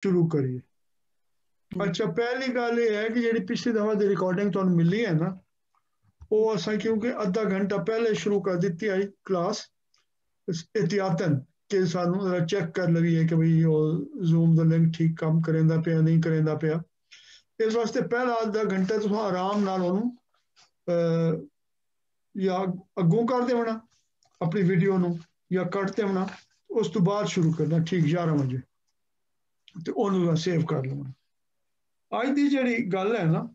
शुरू करिए। अच्छा, पहली गल ये है कि जी पिछली दफा की रिकॉर्डिंग तुहानू मिली है ना, वो असा क्योंकि अद्धा घंटा पहले शुरू कर दी आई क्लास एहतियातन कि सानू जरा चेक कर लवीए कि भाई जूम का लिंक ठीक काम करेंदा पिया नहीं करेंदा पिया। इस वास्ते पहला अद्धा घंटा तुम आराम नाल ओनू या अगों कर देना अपनी वीडियो नू या कट देना, उस तो बाद शुरू करना ठीक 11 बजे, तो ओनू सेव कर लेना। अज की जी गल है ना,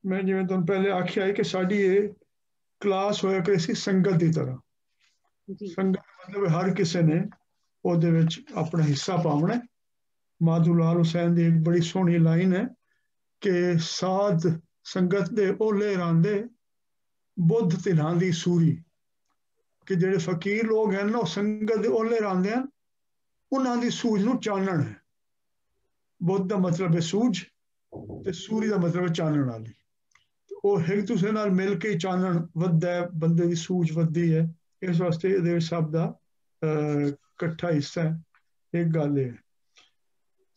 मैं जिवें तुहानू पहले आखिया है कि साडी ये क्लास होया करे सी संगत की तरह। संगत मतलब हर किसी ने ਉਹਦੇ ਵਿੱਚ अपना हिस्सा पावना है। माधू लाल हुसैन की एक बड़ी सोहनी लाइन है कि साध संगत दे ओले रांदे बुद्ध तिन्हां दी सूरी, कि जेडे फकीर लोग हैं ना वो संगत दे ओले रांदे हैं, उन्हां दी सूझ नू चानण है। बुद्ध का मतलब है सूझ ते सूरी का मतलब है चानण वाली। ਉਹ ਇੱਕ ਦੂਸਰੇ ਨਾਲ ਮਿਲ ਕੇ ਚਾਨਣ ਵੱਧਦਾ ਹੈ, ਬੰਦੇ ਦੀ ਸੂਝ ਵੱਧਦੀ ਹੈ। ਇਸ ਵਾਸਤੇ ਇਹਦੇ ਸਭ ਦਾ ਇਕੱਠਾ ਹਿੱਸਾ ਹੈ। ਇੱਕ ਗੱਲ ਇਹ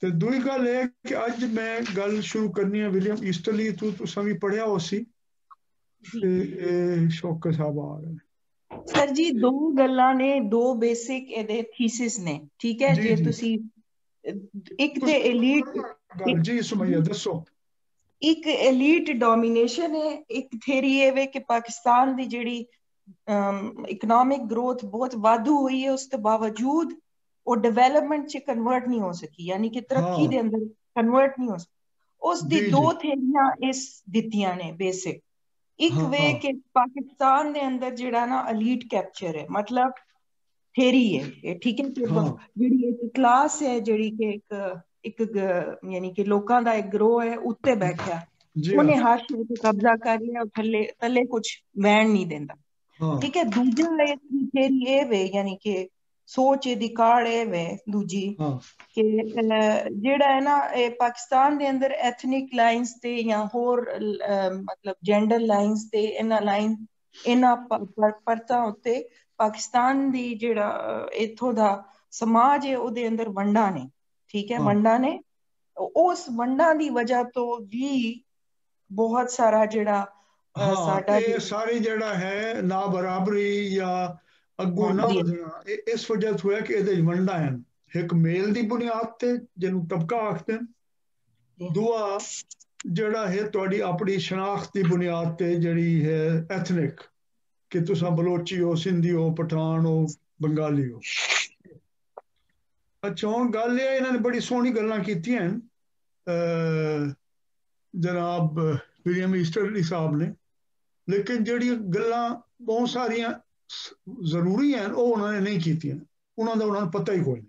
ਤੇ ਦੂਜੀ ਗੱਲ ਇਹ ਕਿ ਅੱਜ ਮੈਂ ਗੱਲ ਸ਼ੁਰੂ ਕਰਨੀ ਹੈ ਵਿਲੀਅਮ ਈਸਟਰਲੀ ਤੋਂ। ਤੁਸੀਂ ਵੀ ਪੜ੍ਹਿਆ ਹੋ ਸੀ ਤੇ ਇਹ ਸ਼ੌਕਤ ਸਾਹਿਬ ਆ ਗਏ। ਸਰ ਜੀ ਦੋ ਗੱਲਾਂ ਨੇ, ਦੋ ਬੇਸਿਕ ਇਹਦੇ ਥੀਸਿਸ ਨੇ, ਠੀਕ ਹੈ। ਜੇ ਤੁਸੀਂ ਇੱਕ ਤੇ ਐਲੀਟ ਜੀ ਸੁਮਈਆ ਦੱਸੋ। ਇੱਕ ਐਲੀਟ ਡੋਮੀਨੇਸ਼ਨ है, एक थेरी ये वे कि पाकिस्तान की जिहड़ी इकनॉमिक ग्रोथ बहुत वाधू हुई है, उस तो बावजूद वो डेवलपमेंट च कन्वर्ट नहीं हो सकी, यानी कि तरक्की दे अंदर कन्वर्ट नहीं हो सकी। उस दी दो थेरियां इस दित्तियां ने बेसिक। एक वे कि पाकिस्तान दे अंदर जिहड़ा ना एलीट कैप्चर है, मतलब थेरी है, ठीक है, कि जिहड़ी एक क्लास है जिहड़ी कि एक यानी कि लोगों का एक ग्रोह है उत्ते बैठा, उन्हें हर शे पे कब्जा कर लिया, थले तले कुछ वैन नहीं देता, ठीक है। दूजा थेरी ये वे यानी कि सोच दी काड़ ये वे दूजी कि जेड़ा है ना पाकिस्तान दे अंदर एथनिक लाइंस ते या होर मतलब जेंडर लाइंस ते इना परता उत्ते पाकिस्तान दी जेड़ा इथों दा समाज है उहदे अंदर वंडा ने, ठीक है, वंडा ने। उस वंडा दी वजह तो भी बहुत सारा जेड़ा साडा सारी जेड़ा है ना बराबरी या अगों ना वधना इस वजह से होया कि इहदे वंडा है। एक मेल दी बुनियाद ते जिन्हों तबका आखते हैं, दूआ जेड़ा है तुहाडी अपनी शनाख्त की बुनियाद ते जेड़ी है एथनिक, कि तुसा बलोची हो, सिंधी हो, पठान हो, बंगाली हो। अच्छा हुण गल ये इन्होंने बड़ी सोहनी गल्लां कीतियां जनाब विलियम ईस्टरली साहब ने, लेकिन जेड़ी गल्लां बहुत सारियां जरूरी हैं वो उन्होंने नहीं कीतियां, उन्होंने पता ही कोई नहीं।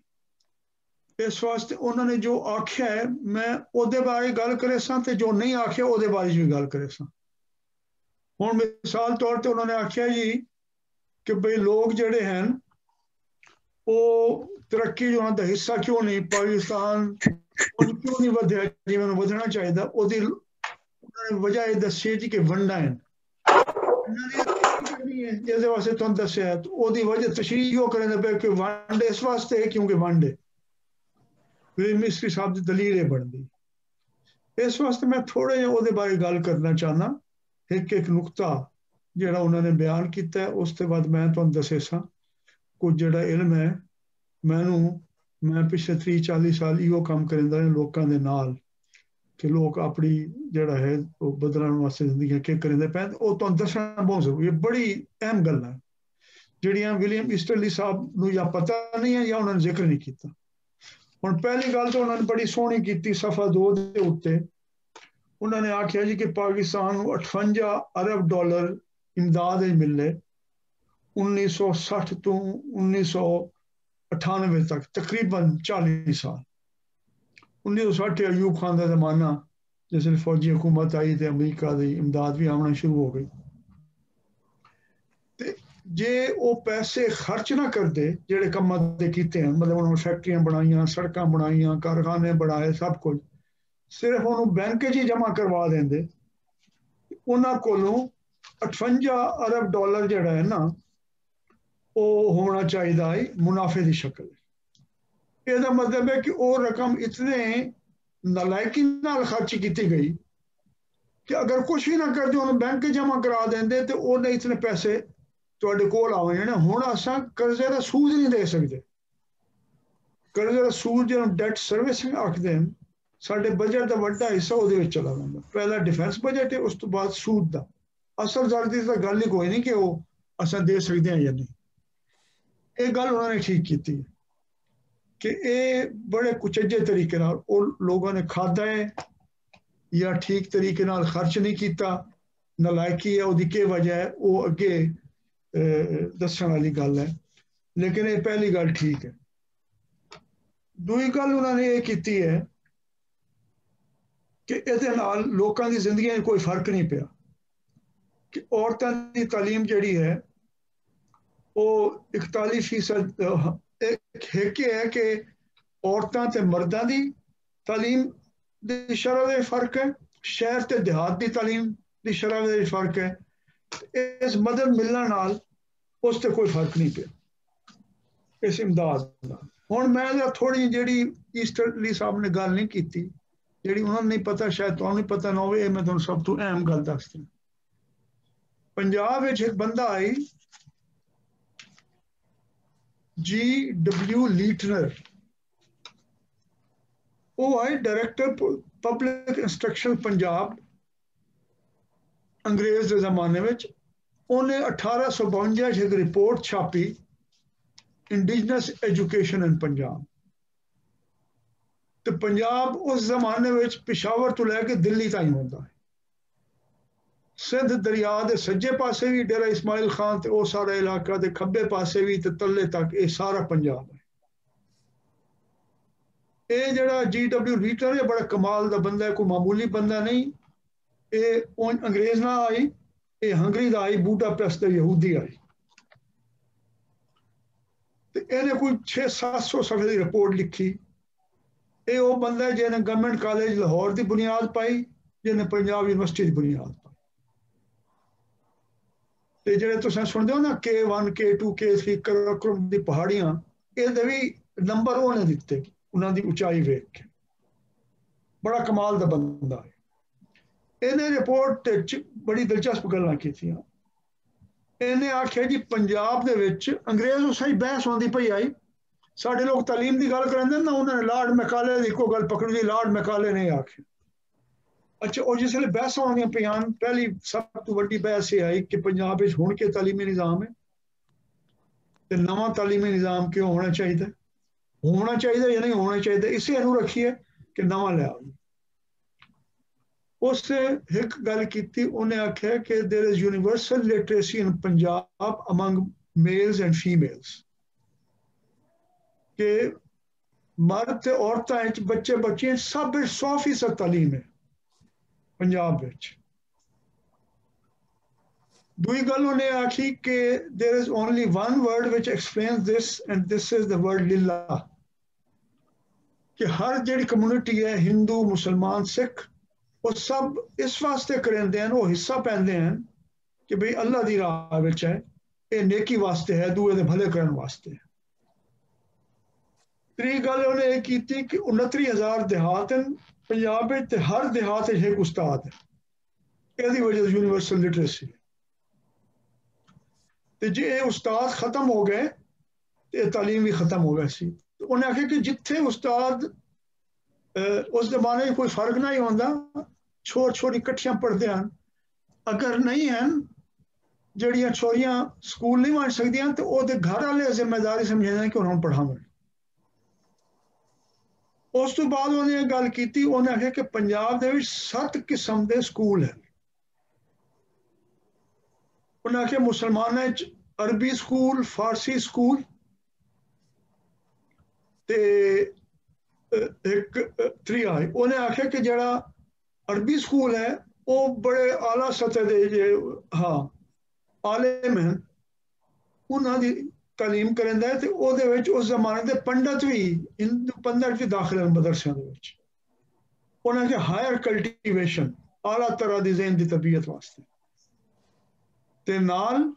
इस वास्ते उन्होंने जो आख्या है मैं उहदे बारे गल करे सां ते जो नहीं आख्या उहदे बारे भी गल करे सां। हुण मिसाल तौर पर उन्होंने आख्या जी कि भाई लोग जेड़े हैं वो तरक्की जो उन्होंने हिस्सा क्यों नहीं, पाकिस्तान क्यों नहीं वधिया जिवें वधना चाहिए, उन्होंने वजह ये दसी जी कि वंडा है जिस वास्ते तुम दसिया, तो ओदी वजह तशरीह यो करें पे कि वंड इस वास्ते है क्योंकि वंड है। मिस्त्री साहब की दलील है बनती। इस वास्ते मैं थोड़े जे ओदे बारे गल करना चाहना, एक एक नुकता जेड़ा उन्होंने बयान किया है, उसके बाद मैं तुहानू दसे सा कुछ जेड़ा इल्म है मैं पिछले 30-40 साल इहो काम करिंदा लोगों के नाल कि लोग अपनी जेड़ा है वो बदलने वास्ते जिंदगी के करेंदे पे, वो तुहानू दसना बहुत जरूरी है। बड़ी अहम गल है जिहड़ियां विलियम ईस्टरली साहब नू या पता नहीं है या उन्होंने जिक्र नहीं किया। हुण पहली गल तो उन्होंने बड़ी सोहनी की सफा 2 दे उत्ते उन्होंने आख्या जी कि पाकिस्तान को 58 अरब डॉलर इमदाद मिले 1960 तो 1998 तक, तकरीबन 40 साल। 1960 अयूब खान का जमाना जिसमें फौजी हुकूमत आई तो अमरीका की इमदाद भी आना शुरू हो गई। तो जे वो पैसे खर्च ना करते जेडे कम किते हैं, मतलब उन्होंने फैक्ट्रियां बनाइया, सड़क बनाइया, कारखाने बनाए, सब कुछ सिर्फ उन्होंने बैंक च ही जमा करवा देंगे, उन्होंने कोलों 58 अरब डॉलर जड़ा है ना वो होना चाहिए है मुनाफे की शक्ल। ਇਹਦਾ ਮਤਲਬ ਹੈ ਕਿ ਉਹ ਰਕਮ ਇਤਨੇ ਨਲਾਇਕੀ ਨਾਲ ਖਰਚ ਕੀਤੀ ਗਈ ਕਿ ਅਗਰ ਕੁਛ ਵੀ ਨਾ ਕਰਦੇ ਉਹਨੂੰ ਬੈਂਕ ਜਮ੍ਹਾਂ ਕਰਾ ਦਿੰਦੇ ਤੇ ਉਹਨੇ ਇਤਨੇ ਪੈਸੇ ਤੁਹਾਡੇ ਕੋਲ ਆਉਣੇ ਨੇ। ਹੁਣ ਅਸਾਂ ਕਰਜ਼ੇ ਦਾ ਸੂਦ ਨਹੀਂ ਦੇ ਸਕਦੇ। ਕਰਜ਼ੇ ਦਾ ਸੂਦ ਜਿਹਨੂੰ ਡੈਟ ਸਰਵਿਸਿੰਗ ਆਖਦੇ ਹਨ, ਸਾਡੇ ਬਜਟ ਦਾ ਵੱਡਾ ਹਿੱਸਾ ਉਹਦੇ ਵਿੱਚ ਚਲਾ ਜਾਂਦਾ। ਪਹਿਲਾ ਡਿਫੈਂਸ ਬਜਟ ਹੈ, ਉਸ ਤੋਂ ਬਾਅਦ ਸੂਦ ਦਾ। ਅਸਲ ਦਰ ਦੀ ਤਾਂ ਗੱਲ ਹੀ ਕੋਈ ਨਹੀਂ ਕਿ ਉਹ ਅਸਾਂ ਦੇ ਸਕਦੇ ਹਾਂ ਜਾਂ ਨਹੀਂ। ਇਹ ਗੱਲ ਉਹਨਾਂ ਨੇ ਠੀਕ ਕੀਤੀ ਕਿ ਇਹ ਬੜੇ ਕੁਚੱਜੇ ਤਰੀਕੇ ਨਾਲ ਉਹ ਲੋਕਾਂ ਨੇ ਖਾਧਾ ਹੈ ਜਾਂ ਠੀਕ ਤਰੀਕੇ ਨਾਲ ਖਰਚ ਨਹੀਂ ਕੀਤਾ। ਨਲਾਇਕੀ ਹੈ, ਉਹਦੀ ਕੀ ਵਜ੍ਹਾ ਹੈ, ਉਹ ਅੱਗੇ ਦੱਸਣ ਵਾਲੀ ਗੱਲ ਹੈ। ਲੇਕਿਨ ਇਹ ਪਹਿਲੀ ਗੱਲ ਠੀਕ ਹੈ। ਦੂਜੀ ਗੱਲ ਉਹਨਾਂ ਨੇ ਇਹ ਕੀਤੀ ਹੈ ਕਿ ਇਹਦੇ ਨਾਲ ਲੋਕਾਂ ਦੀ ਜ਼ਿੰਦਗੀਆਂ 'ਚ ਕੋਈ ਫਰਕ ਨਹੀਂ ਪਿਆ ਕਿ ਔਰਤਾਂ ਦੀ ਤਾਲੀਮ ਜਿਹੜੀ ਹੈ ਉਹ 41% ਇੱਕ ਹੈ ਕਿ ਔਰਤਾਂ ਤੇ ਮਰਦਾਂ ਦੀ ਤਾਲੀਮ ਦੀ ਸ਼ਰ੍ਹਾ ਦੇ ਫਰਕ ਹੈ, ਸ਼ਹਿਰ ਤੇ ਦਿਹਾਤ ਦੀ ਤਾਲੀਮ ਦੀ ਸ਼ਰ੍ਹਾ ਦੇ ਫਰਕ ਹੈ। ਇਸ ਮਦਦ ਮਿਲਣ ਨਾਲ ਉਸ ਤੇ ਕੋਈ ਫਰਕ ਨਹੀਂ ਪਿਆ, ਇਸ ਇਮਦਾਦ ਨਾਲ। ਹੁਣ ਮੈਂ ਥੋੜੀ ਜਿਹੜੀ ਈਸਟਰਲੀ ਸਾਹਿਬ ਨੇ ਗੱਲ ਨਹੀਂ ਕੀਤੀ, ਜਿਹੜੀ ਉਹਨਾਂ ਨੂੰ ਨਹੀਂ ਪਤਾ, ਸ਼ਾਇਦ ਤੁਹਾਨੂੰ ਨਹੀਂ ਪਤਾ ਨਾ ਹੋਵੇ, ਇਹ ਮੈਂ ਤੁਹਾਨੂੰ ਸਭ ਤੋਂ ਅਹਿਮ ਗੱਲ ਦੱਸਦਾ। ਪੰਜਾਬ ਵਿੱਚ ਇੱਕ ਬੰਦਾ ਆਈ GW ਲੀਟਨਰ, ਉਹ ਆਏ ਡਾਇਰੈਕਟਰ ਪਬਲਿਕ ਇੰਸਟਰਕਸ਼ਨ ਪੰਜਾਬ ਅੰਗਰੇਜ਼ ਦੇ ਜ਼ਮਾਨੇ ਵਿੱਚ। ਉਹਨੇ 1852 'ਚ ਇੱਕ ਰਿਪੋਰਟ ਛਾਪੀ, ਇੰਡੀਜਨਸ ਐਜੂਕੇਸ਼ਨ ਇਨ ਪੰਜਾਬ। ਤੇ ਪੰਜਾਬ ਉਸ ਜ਼ਮਾਨੇ ਵਿੱਚ ਪਿਸ਼ਾਵਰ ਤੋਂ ਲੈ ਕੇ ਦਿੱਲੀ ਤਾਈਂ ਹੁੰਦਾ ਹੈ। ਸਿੰਧ ਦਰਿਆ ਦੇ ਸੱਜੇ ਪਾਸੇ ਵੀ ਡੇਰਾ ਇਸਮਾਇਲ ਖਾਨ ਤੇ ਉਹ ਸਾਰਾ ਇਲਾਕਾ, ਤੇ ਖੱਬੇ ਪਾਸੇ ਵੀ ਤੇ ਤੱਲੇ ਤੱਕ ਇਹ ਸਾਰਾ ਪੰਜਾਬ ਹੈ। ਇਹ ਜਿਹੜਾ GW ਲੀਟਨਰ, ਇਹ ਬੜਾ ਕਮਾਲ ਦਾ ਬੰਦਾ ਹੈ, ਕੋਈ ਮਾਮੂਲੀ ਬੰਦਾ ਨਹੀਂ। ਇਹ ਅੰਗਰੇਜ਼ ਨਾਲ ਆਈ, ਇਹ ਹੰਗਰੀ ਦਾ ਆਈ, ਬੂਡਾਪੈਸਟ ਦਾ ਯਹੂਦੀ ਆਈ। ਤੇ ਇਹਨੇ ਕੋਈ 600-700 ਸਫ਼ੇ ਦੀ ਰਿਪੋਰਟ ਲਿਖੀ। ਇਹ ਉਹ ਬੰਦਾ ਜਿਹਨੇ ਗਵਰਨਮੈਂਟ ਕਾਲਜ ਲਾਹੌਰ ਦੀ ਬੁਨਿਆਦ ਪਾਈ, ਜਿਹਨੇ ਪੰਜਾਬ ਯੂਨੀਵਰਸਿਟੀ ਦੀ ਬੁਨਿਆਦ ਪਾਈ। ਤੇ ਜਿਹੜੇ ਤੁਸੀਂ ਸੁਣਦੇ ਹੋ ਨਾ K1 K2 K3 ਕਰਾਕਰਮ ਦੀ ਪਹਾੜੀਆਂ, ਇਹਦੇ ਵੀ ਨੰਬਰ ਉਹਨੇ ਦਿੱਤੇ ਉਹਨਾਂ ਦੀ ਉਚਾਈ ਵੇਖ ਕੇ। ਬੜਾ ਕਮਾਲ ਦਾ ਬੰਦਾ ਹੈ। ਇਹਨੇ ਰਿਪੋਰਟ ਤੇ ਬੜੀ ਦਿਲਚਸਪ ਗੱਲਾਂ ਕੀਤੀਆਂ। ਇਹਨੇ ਆਖਿਆ ਜੀ ਪੰਜਾਬ ਦੇ ਵਿੱਚ ਅੰਗਰੇਜ਼ ਉਸ ਹੀ ਬਹਿਸ ਹੁੰਦੀ ਪਈ ਆਈ। ਸਾਡੇ ਲੋਕ ਤਾਲੀਮ ਦੀ ਗੱਲ ਕਰਦੇ ਨਾ, ਉਹਨਾਂ ਨੇ ਲਾਰਡ ਮੈਕਾਲੇ ਦੀ ਇੱਕੋ ਗੱਲ ਪਕੜੀ, ਲਾਰਡ ਮੈਕਾਲੇ ਨੇ ਆਖਿਆ। ਅੱਛਾ, ਉਹ ਜਿਸ ਵੇਲੇ ਬਹਿਸਾਂ ਹੋਣੀਆਂ ਪਈਆਂ, ਪਹਿਲੀ ਸਭ ਤੋਂ ਵੱਡੀ ਬਹਿਸ ਇਹ ਆਈ ਕਿ ਪੰਜਾਬ ਵਿੱਚ ਹੁਣ ਕੇ ਤਾਲੀਮੀ ਨਿਜ਼ਾਮ ਹੈ ਤੇ ਨਵਾਂ ਤਾਲੀਮੀ ਨਿਜ਼ਾਮ ਕਿਉਂ ਹੋਣਾ ਚਾਹੀਦਾ ਜਾਂ ਨਹੀਂ ਹੋਣਾ ਚਾਹੀਦਾ। ਇਸੇ ਨੂੰ ਰੱਖੀਏ ਕਿ ਨਵਾਂ ਲਿਆਓ। ਉਸ ਇੱਕ ਗੱਲ ਕੀਤੀ, ਉਹਨੇ ਆਖਿਆ ਕਿ there is universal literacy in Punjab among males and females, ਕਿ ਮਰਦ ਤੇ ਔਰਤਾਂ ਵਿੱਚ, ਬੱਚੇ ਬੱਚੀਆਂ ਸਭ 100% ਤਾਲੀਮ ਹੈ ਪੰਜਾਬ ਵਿੱਚ। ਦੂਜੀ ਗੱਲ ਉਹਨੇ ਆਖੀ ਕਿ there is only one word which explains this and this is the word lillah, ਕਿ ਹਰ ਜਿਹੜੀ ਕਮਿਊਨਿਟੀ ਹੈ, ਹਿੰਦੂ, ਮੁਸਲਮਾਨ, ਸਿੱਖ, ਉਹ ਸਭ ਇਸ ਵਾਸਤੇ ਕਰਿੰਦੇ ਹਨ, ਉਹ ਹਿੱਸਾ ਪੈਂਦੇ ਹਨ ਕਿ ਬਈ ਅੱਲਾ ਦੀ ਰਾਹ ਵਿੱਚ ਹੈ, ਇਹ ਨੇਕੀ ਵਾਸਤੇ ਹੈ, ਦੂਏ ਦੇ ਭਲੇ ਕਰਨ ਵਾਸਤੇ ਹੈ। ਤੀਜੀ ਗੱਲ ਉਹਨੇ ਇਹ ਕੀਤੀ ਕਿ 69,000 ਦਿਹਾਤ ਹਨ ਪੰਜਾਬ ਵਿੱਚ, ਤੇ ਹਰ ਦਿਹਾਤ ਵਿੱਚ ਇੱਕ ਉਸਤਾਦ ਹੈ। ਇਹਦੀ ਵਜ੍ਹਾ ਯੂਨੀਵਰਸਲ ਲਿਟਰੇਸੀ। ਤੇ ਜੇ ਇਹ ਉਸਤਾਦ ਖਤਮ ਹੋ ਗਏ ਤੇ ਇਹ ਤਾਲੀਮ ਵੀ ਖਤਮ ਹੋ ਗਈ ਸੀ। ਉਹਨੇ ਆਖਿਆ ਕਿ ਜਿੱਥੇ ਉਸਤਾਦ ਉਸ ਜ਼ਮਾਨੇ 'ਚ ਕੋਈ ਫਰਕ ਨਹੀਂ ਹੁੰਦਾ, ਛੋਟੀ ਇਕੱਠੀਆਂ ਪੜ੍ਹਦੇ ਹਨ। ਅਗਰ ਨਹੀਂ ਹਨ, ਜਿਹੜੀਆਂ ਛੋਰੀਆਂ ਸਕੂਲ ਨਹੀਂ ਬਣ ਸਕਦੀਆਂ, ਤੇ ਉਹਦੇ ਘਰ ਵਾਲੇ ਜ਼ਿੰਮੇਵਾਰੀ ਸਮਝਦੇ ਕਿ ਉਹਨਾਂ ਨੂੰ ਪੜ੍ਹਾਉਣ। ਉਸ ਤੋਂ ਬਾਅਦ ਉਹਨੇ ਇਹ ਗੱਲ ਕੀਤੀ, ਉਹਨੇ ਆਖਿਆ ਕਿ ਪੰਜਾਬ ਦੇ ਵਿੱਚ 7 ਕਿਸਮ ਦੇ ਸਕੂਲ ਹਨ। ਉਹਨੇ ਆਖਿਆ ਮੁਸਲਮਾਨਾਂ 'ਚ ਅਰਬੀ ਸਕੂਲ, ਫਾਰਸੀ ਸਕੂਲ, ਤੇ ਇੱਕ ਤਰੀਆ। ਉਹਨੇ ਆਖਿਆ ਕਿ ਜਿਹੜਾ ਅਰਬੀ ਸਕੂਲ ਹੈ ਉਹ ਬੜੇ ਆਲਾ ਸਤਹ ਦੇ ਆਲਿਮ ਹਨ, ਉਹਨਾਂ ਦੀ ਤਾਲੀਮ ਕਰਿੰਦਾ ਹੈ। ਤੇ ਉਹਦੇ ਵਿੱਚ ਉਸ ਜ਼ਮਾਨੇ ਦੇ ਪੰਡਤ ਵੀ, ਹਿੰਦੂ ਪੰਡਤ ਵੀ ਦਾਖਲ ਹਨ ਮਦਰਸਿਆਂ ਦੇ ਵਿੱਚ। ਉਹਨਾਂ ਦੀ ਹਾਇਰ ਕਲਟੀਵੇਸ਼ਨ, ਆਲਾ ਤਰ੍ਹਾਂ ਦੀ ਜ਼ਿਹਨ ਦੀ ਤਰਬੀਅਤ ਵਾਸਤੇ। ਤੇ ਨਾਲ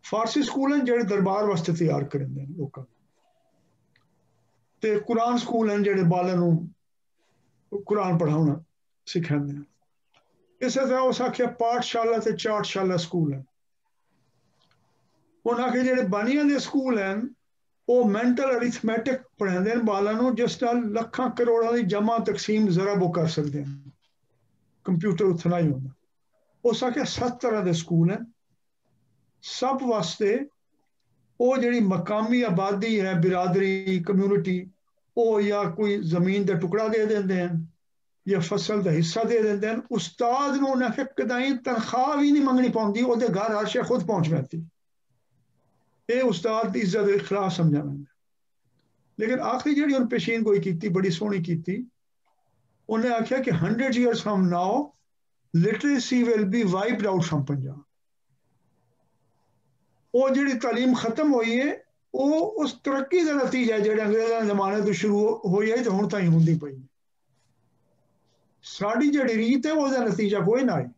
ਫਾਰਸੀ ਸਕੂਲ ਹਨ ਜਿਹੜੇ ਦਰਬਾਰ ਵਾਸਤੇ ਤਿਆਰ ਕਰਿੰਦੇ ਨੇ ਲੋਕਾਂ ਨੂੰ। ਤੇ ਕੁਰਾਨ ਸਕੂਲ ਹਨ ਜਿਹੜੇ ਬਾਲਾਂ ਨੂੰ ਕੁਰਾਨ ਪੜ੍ਹਾਉਣਾ ਸਿਖਾਉਂਦੇ ਹਨ। ਇਸੇ ਤਰ੍ਹਾਂ ਉਸ ਆਖਿਆ ਪਾਠਸ਼ਾਲਾ ਤੇ ਚਾਟਸ਼ਾਲਾ ਸਕੂਲ ਹੈ। ਉਹਨਾਂ ਆਖਿਆ ਜਿਹੜੇ ਬਾਨੀਆਂ ਦੇ ਸਕੂਲ ਹਨ ਉਹ ਮੈਂਟਲ ਅਰਿਥਮੈਟਿਕ ਪੜ੍ਹਾਉਂਦੇ ਹਨ ਬਾਲਾਂ ਨੂੰ, ਜਿਸ ਨਾਲ ਲੱਖਾਂ ਕਰੋੜਾਂ ਦੀ ਜਮਾ ਤਕਸੀਮ ਜ਼ਰਾ ਉਹ ਕਰ ਸਕਦੇ ਹਨ, ਕੰਪਿਊਟਰ ਉੱਥੇ ਨਹੀਂ ਹੁੰਦਾ। ਉਸ ਆਖਿਆ 7 ਤਰ੍ਹਾਂ ਦੇ ਸਕੂਲ ਹਨ ਸਭ ਵਾਸਤੇ। ਉਹ ਜਿਹੜੀ ਮਕਾਮੀ ਆਬਾਦੀ ਹੈ, ਬਿਰਾਦਰੀ, ਕਮਿਊਨਿਟੀ, ਉਹ ਜਾਂ ਕੋਈ ਜ਼ਮੀਨ ਦਾ ਟੁਕੜਾ ਦੇ ਦਿੰਦੇ ਹਨ ਜਾਂ ਫਸਲ ਦਾ ਹਿੱਸਾ ਦੇ ਦਿੰਦੇ ਹਨ। ਉਸਤਾਦ ਨੂੰ ਉਹਨਾਂ ਫਿਰ ਕਦਾਈ ਤਨਖਾਹ ਵੀ ਨਹੀਂ ਮੰਗਣੀ ਪਾਉਂਦੀ, ਉਹਦੇ ਘਰ ਹਰ ਸ਼ੈ ਖੁਦ ਪਹੁੰਚ ਪੈਂਦੀ। ਇਹ ਉਸਤਾਦ ਦੀ ਇੱਜ਼ਤ ਦੇ ਖਿਲਾਫ ਸਮਝਿਆ ਜਾਂਦਾ। ਲੇਕਿਨ ਆਖਰੀ ਜਿਹੜੀ ਉਹਨੇ ਪੇਸ਼ੀਨ ਗੋਈ ਕੀਤੀ ਬੜੀ ਸੋਹਣੀ ਕੀਤੀ। ਉਹਨੇ ਆਖਿਆ ਕਿ 100 years from now literacy will be wiped out from Punjab। ਉਹ ਜਿਹੜੀ ਤਾਲੀਮ ਖਤਮ ਹੋਈ ਹੈ ਉਹ ਉਸ ਤਰੱਕੀ ਦਾ ਨਤੀਜਾ ਹੈ ਜਿਹੜੇ ਅੰਗਰੇਜ਼ਾਂ ਦੇ ਜ਼ਮਾਨੇ ਤੋਂ ਸ਼ੁਰੂ ਹੋਈ ਹੈ ਤੇ ਹੁਣ ਤਾਈਂ ਹੁੰਦੀ ਪਈ। ਸਾਡੀ ਜਿਹੜੀ ਰੀਤ ਹੈ ਉਹਦਾ ਨਤੀਜਾ ਕੋਈ ਨਾ ਹੈ।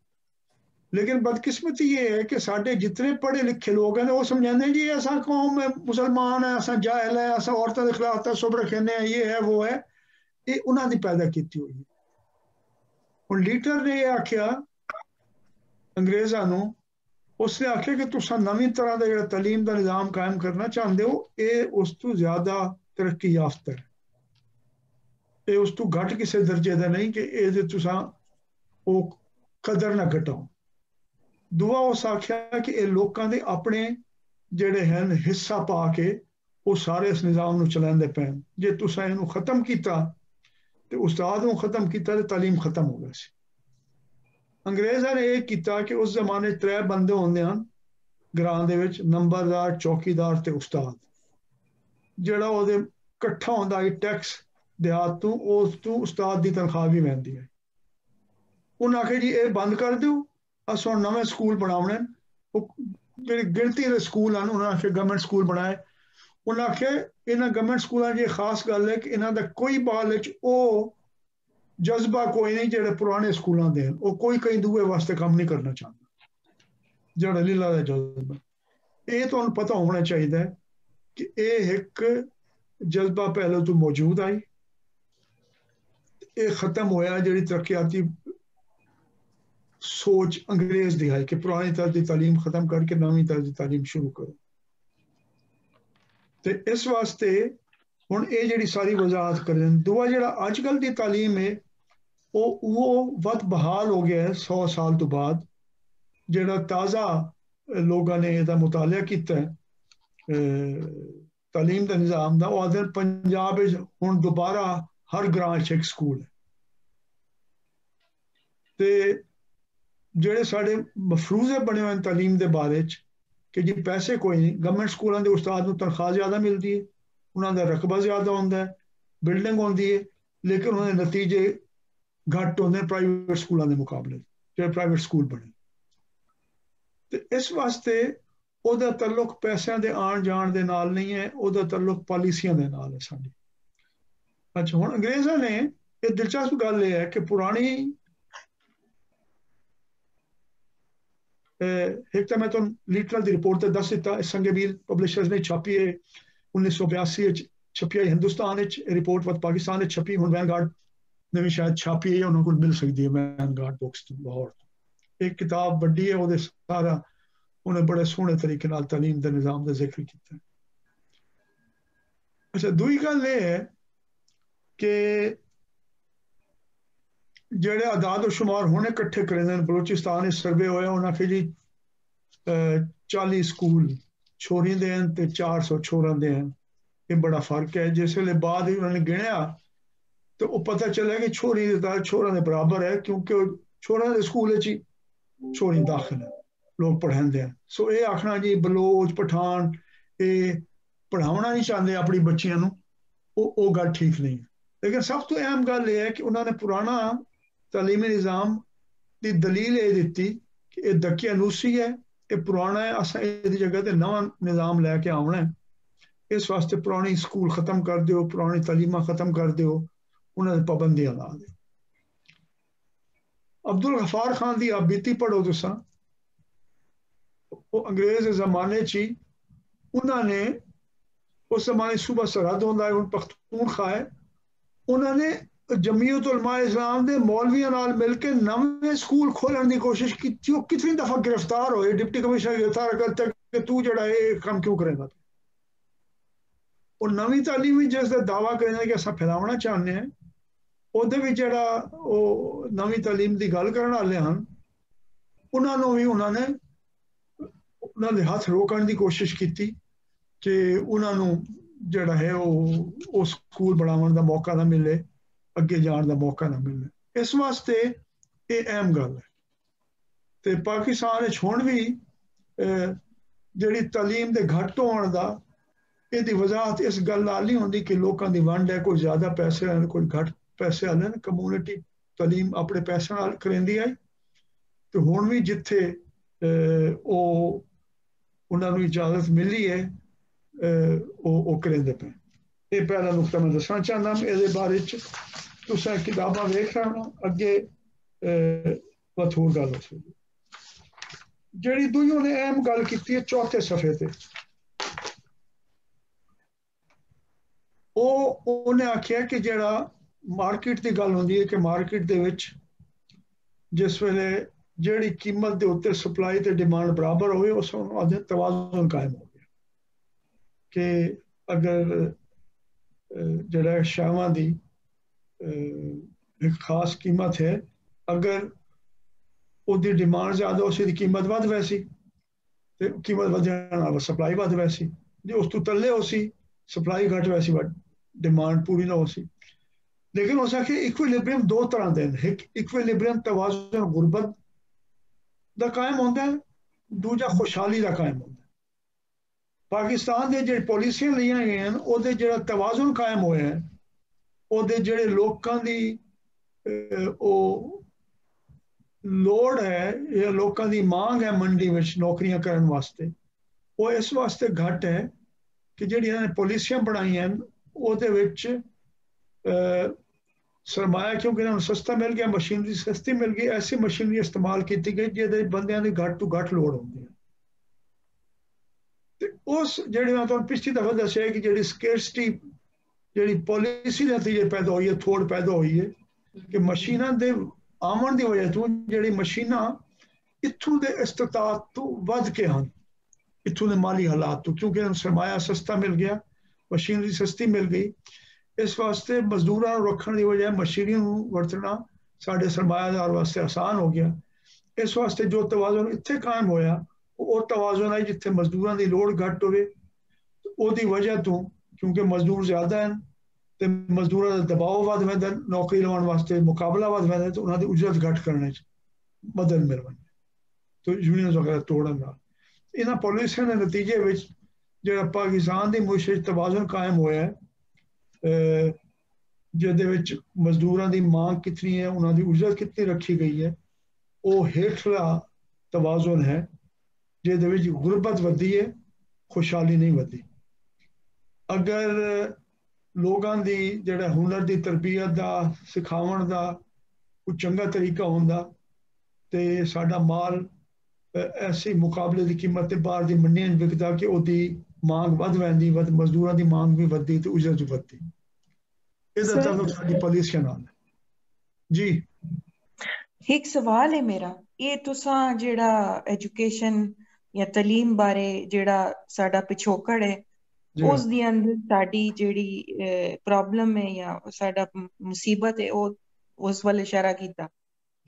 लेकिन बदकिस्मती ये है कि साढ़े जितने पढ़े लिखे लोग हैं वो समझाते हैं जी ऐसा कौम है, मुसलमान है, ऐसा जाहिल है, ऐसा औरतों के खिलाफ तसब रखने हैं, ये है वो है। ये उन्होंने पैदा की हुई है। हुण लीडर ने ये आख्या अंग्रेज़ां नूं, उसने आख्या कि तुसां नवीं तरह का जिहड़ा तालीम का निज़ाम कायम करना चाहते हो, ये उस तो ज़्यादा तरक्की याफ्ता है, ये उस तो घट किसी दर्जे का नहीं कि ये तुसां वो कदर ना घटाओ। दुआ उस आख्या कि ये लोगों के अपने जिहड़े हैं हिस्सा पा के वो सारे इस निज़ाम नूं चलाते पैन। जे तुसां इहनूं खत्म किया तो उस्ताद नूं खत्म किया तो तालीम खत्म हो गई सी। अंग्रेज़ां ने यह किया कि उस जमाने 3 बंदे होंदे हन ग्रां दे विच, नंबरदार, चौकीदार ते उस्ताद। जिहड़ा ओहदे इकट्ठा होंदा है टैक्स देहात तों, उस तों उस्ताद की तनख्वाह भी मिलदी है। उन्हें आखे जी ये बंद कर दो, अस हुण नवें स्कूल बनाने। जिहड़ी गिणती दे स्कूल हैं उन्होंने आखे गवर्नमेंट स्कूल बनाए। उन्हें आखे इन्हां गवर्नमेंट स्कूलों की खास गल है कि इन्हां दा कोई बाल वो जज्बा कोई नहीं जिहड़े पुराने स्कूलों दे हैं। वो कोई कई दूए वास्ते काम नहीं करना चाहता, जिहड़ा लीला दा जज्बा। ये तुहानूं पता होना चाहिए कि यह एक जज्बा पहले तो मौजूद आई, ये खत्म होया जिहड़ी तरक्याती सोच अंग्रेज दी है कि पुरानी तरह की तालीम खत्म करके नवी तरह की तालीम शुरू करो। तो इस वास्ते हुण ये जिहड़ी सारी वजाहत कर दें। दूआ जिहड़ा अजकल की तालीम है वो वध बहाल हो गया है 100 साल तो बाद। जिहड़ा ताज़ा लोगों ने इसका मुतालिया किया है तालीम का निज़ाम का, वो आखदे पंजाब हुण दोबारा हर ग्रां एक स्कूल है। तो ਜਿਹੜੇ ਸਾਡੇ ਮਫਰੂਜ਼ੇ बने हुए तालीम के बारे कि जी पैसे कोई नहीं, गवर्नमेंट स्कूलों के उस्ताद को तनख्वाह ज़्यादा मिलती है, उन्होंने रकबा ज़्यादा होता है, बिल्डिंग होती है, लेकिन उन्होंने नतीजे घट होंगे प्राइवेट स्कूलों के मुकाबले जो प्राइवेट स्कूल बने। तो इस वास्ते ਉਹਦਾ तल्लुक पैसों के आन जान के नाल नहीं है, ਉਹਦਾ तल्लुक पॉलिसियां के नाल है साडी। अच्छा हुण अंग्रेज़ां ने ये दिलचस्प गल है कि पुरानी एक तो मैं तुम लीटरल की रिपोर्ट दस दिता, संगेबील पब्लिशर्स ने छापी है 1982 छपी है हिंदुस्तान रिपोर्ट वत पाकिस्तान छपी। हुण वैनगार्ड ने भी शायद छापी है, उन्होंने को मिल सकती है वैनगार्ड बुक्स तो लाहौर। एक किताब बड़ी है, वो सारा उन्हें बड़े सोहने तरीके नाल तालीम के निज़ाम का जिक्र किया। अच्छा दूई गल ये है कि ਜਿਹੜੇ आदाद शुमार हुणे इकट्ठे करे ने बलोचिस्तान सर्वे होया, उन्हें आखे जी 40 स्कूल छोरी दे हैं ते 400 छोरा दे हैं। ये बड़ा फर्क है। जिस वे बाद ही उन्होंने गिणिया तो वो पता चला कि छोरी की तादाद छोरा के बराबर है, क्योंकि छोरा के स्कूल ही छोरी दाखिल है, लोग पढ़ाते हैं। सो ये आखना जी बलोच पठान ये पढ़ाना नहीं चाहते अपनी बच्चियों वो गल ठीक नहीं है। लेकिन सब तो अहम गल यह है कि उन्होंने पुराना तालीमी निज़ाम की दलील ये दी कि यह दकियानूसी है, ये पुराना है, अस इस जगह ते नवा निज़ाम लैके आना है। इस वास्ते पुरानी स्कूल खत्म कर दो, पुरानी तालीमा खत्म कर दो, उन्होंने पाबंदियां ला दो। अब्दुल गफार खान की आप बीती पढ़ो तुसा, वो अंग्रेज के जमाने ची उन्होंने उस जमाने सूबा सरहद होंदा है, हुण पख्तूनख्वा है। उन्होंने जमीयत उलमा इस्लाम के मौलवियों नाल मिल के नवे स्कूल खोलने की कोशिश की। वो कितनी दफा गिरफ्तार होए, डिप्टी कमिश्नर गिरफ्तार करते कि तू जड़ा ये काम क्यों करेगा। और नवी तालीम जिस दावा करें कि असा फैलावना चाहते हैं, ਉਹਦੇ ਵਿੱਚ ਜਿਹੜਾ ਉਹ ਨਵੀਂ ਤਾਲੀਮ ਦੀ ਗੱਲ ਕਰਨ ਵਾਲੇ ਹਨ, ਉਹਨਾਂ ਨੂੰ ਵੀ ਉਹਨਾਂ ਨੇ ਉਹਨਾਂ ਦੇ ਹੱਥ ਰੋਕਣ ਦੀ ਕੋਸ਼ਿਸ਼ ਕੀਤੀ ਕਿ ਉਹਨਾਂ ਨੂੰ ਜਿਹੜਾ ਹੈ ਉਹ ਸਕੂਲ ਬਣਾਉਣ ਦਾ ਮੌਕਾ ਨਾ ਮਿਲੇ, ਅੱਗੇ ਜਾਣ ਦਾ ਮੌਕਾ ਨਾ ਮਿਲੇ। ਇਸ ਵਾਸਤੇ ਇਹ ਅਹਿਮ ਗੱਲ ਹੈ। ਤੇ ਪਾਕਿਸਤਾਨ ਵਿੱਚ ਹੁਣ ਵੀ ਜਿਹੜੀ ਤਾਲੀਮ ਦੇ ਘੱਟ ਹੋਣ ਦਾ ਇਹਦੀ ਵਜ਼ਾਹਤ ਇਸ ਗੱਲ ਨਾਲ ਨਹੀਂ ਹੁੰਦੀ ਕਿ ਲੋਕਾਂ ਦੀ ਵੰਡ ਹੈ, ਕੋਈ ਜ਼ਿਆਦਾ ਪੈਸੇ ਵਾਲੇ ਕੋਈ ਘੱਟ पैसे वाले ने। कम्यूनिटी तालीम अपने पैसे नाल करेंदी आई, तो हुण भी जिथे उन्होंने इजाजत मिली है वो करेंदे पे। ये पहला नुकता मैं दसना चाहना। ये बारे तुसां किताबां वेख लेना, अगे बहुत होर गल हो सकदी। जिहड़ी दुई उन्हें अहम गल कीती है चौथे सफे ते, उन्हें आखिया कि जिहड़ा मार्केट की गल होंदी है कि मार्केट दे विच जिस वेले जिहड़ी कीमत के उत्ते सप्लाई ते डिमांड बराबर होवे, उस आदे तवाज़ुन कायम हो गया। कि अगर जिहड़ा शावां दी एक खास कीमत है, अगर उसकी डिमांड ज़्यादा उसकी कीमत वध वैसी, तो कीमत वधण नाल सप्लाई वध वैसी। जे उस तो थल्ले होसी सप्लाई घट वैसी, डिमांड पूरी ना होसी। लेकिन उस आखे इक्विलिब्रियम दो तरह के हैं। एक इक्विलिब्रियम तवाज़ुन गुरबत का कायम होता है, दूजा खुशहाली का कायम होता है। पाकिस्तान के जो पॉलिसियां लिया गई हैं वो जो तवाज़ुन कायम होया है, वो जो लोगों की लोड़ है या लोगों की मांग है मंडी में नौकरियां करने वास्ते, वो इस वास्ते घट है कि जी इन्होंने पॉलिसियां बनाई हैं वो सरमाया क्योंकि इन्होंने सस्ता मिल गया, मशीनरी सस्ती मिल गई, ऐसी मशीनरी इस्तेमाल की गई जिहदे बंदियां दी घट तो घट लोड़ होंदी है। ते उस जिहड़ी मैं तुहानूं पिछली दफा दस्सिया कि जिहड़ी स्केरसिटी जिहड़ी पॉलिसी दे नतीजे पैदा हुई है, थोड़ पैदा हुई है कि मशीनां दे आमन की वजह तो जिहड़ी मशीनां इत्थों दे इस्तिताअत तो वध के हन, इत्थों दे माली हालात तो, क्योंकि सरमाया सस्ता मिल गया, मशीनरी सस्ती मिल गई। इस वास्ते मजदूरों रखने की बजाय मशीनरी वरतना साढ़े सरमायादार वास्ते आसान हो गया। इस वास्ते जो तवाज़ुन इत्थे कायम होया वो तवाज़ुन है जिथे मजदूरों की लोड़ घट होवे, उसकी वजह तो क्योंकि मजदूर ज़्यादा हैं तो मजदूरों का दबाव वध वैंदा, नौकरी लवाउण वास्ते मुकाबला वध वैंदा, तो उन्होंने उजरत घट करने मदद मिल वैंदी, तो यूनियन वगैरह तोड़न नाल इन्हां पॉलिसियां के नतीजे में जिहड़ा पाकिस्तान की मुआशरे तवाज़ुन कायम होया है, जिहदे विच मजदूरों की मांग कितनी है, उन्होंने उजरत कितनी रखी गई है, वो हेठला तवाज़ुन है जिहदे विच गुरबत वधी है, खुशहाली नहीं वधी। अगर लोगों की जिहड़ा हुनर की तरबियत का सिखावन का कोई चंगा तरीका होंदा तो साडा माल ऐसी मुकाबले की कीमत ते बाहर की मंडियां विकदा कि उसकी मांग वध वैंदी, मजदूरों की मांग भी वधी तो उजरत भी वधी। इहदा ताल्लुक साडी पॉलिसियां नाल है। जी एक सवाल है मेरा, ये तुसां जेड़ा एजुकेशन या तालीम बारे जेड़ा साडा पिछोकड़ है उस दी अंदर साडी जेड़ी प्रॉब्लम है या साडा मुसीबत है वो उस वाले इशारा कीता।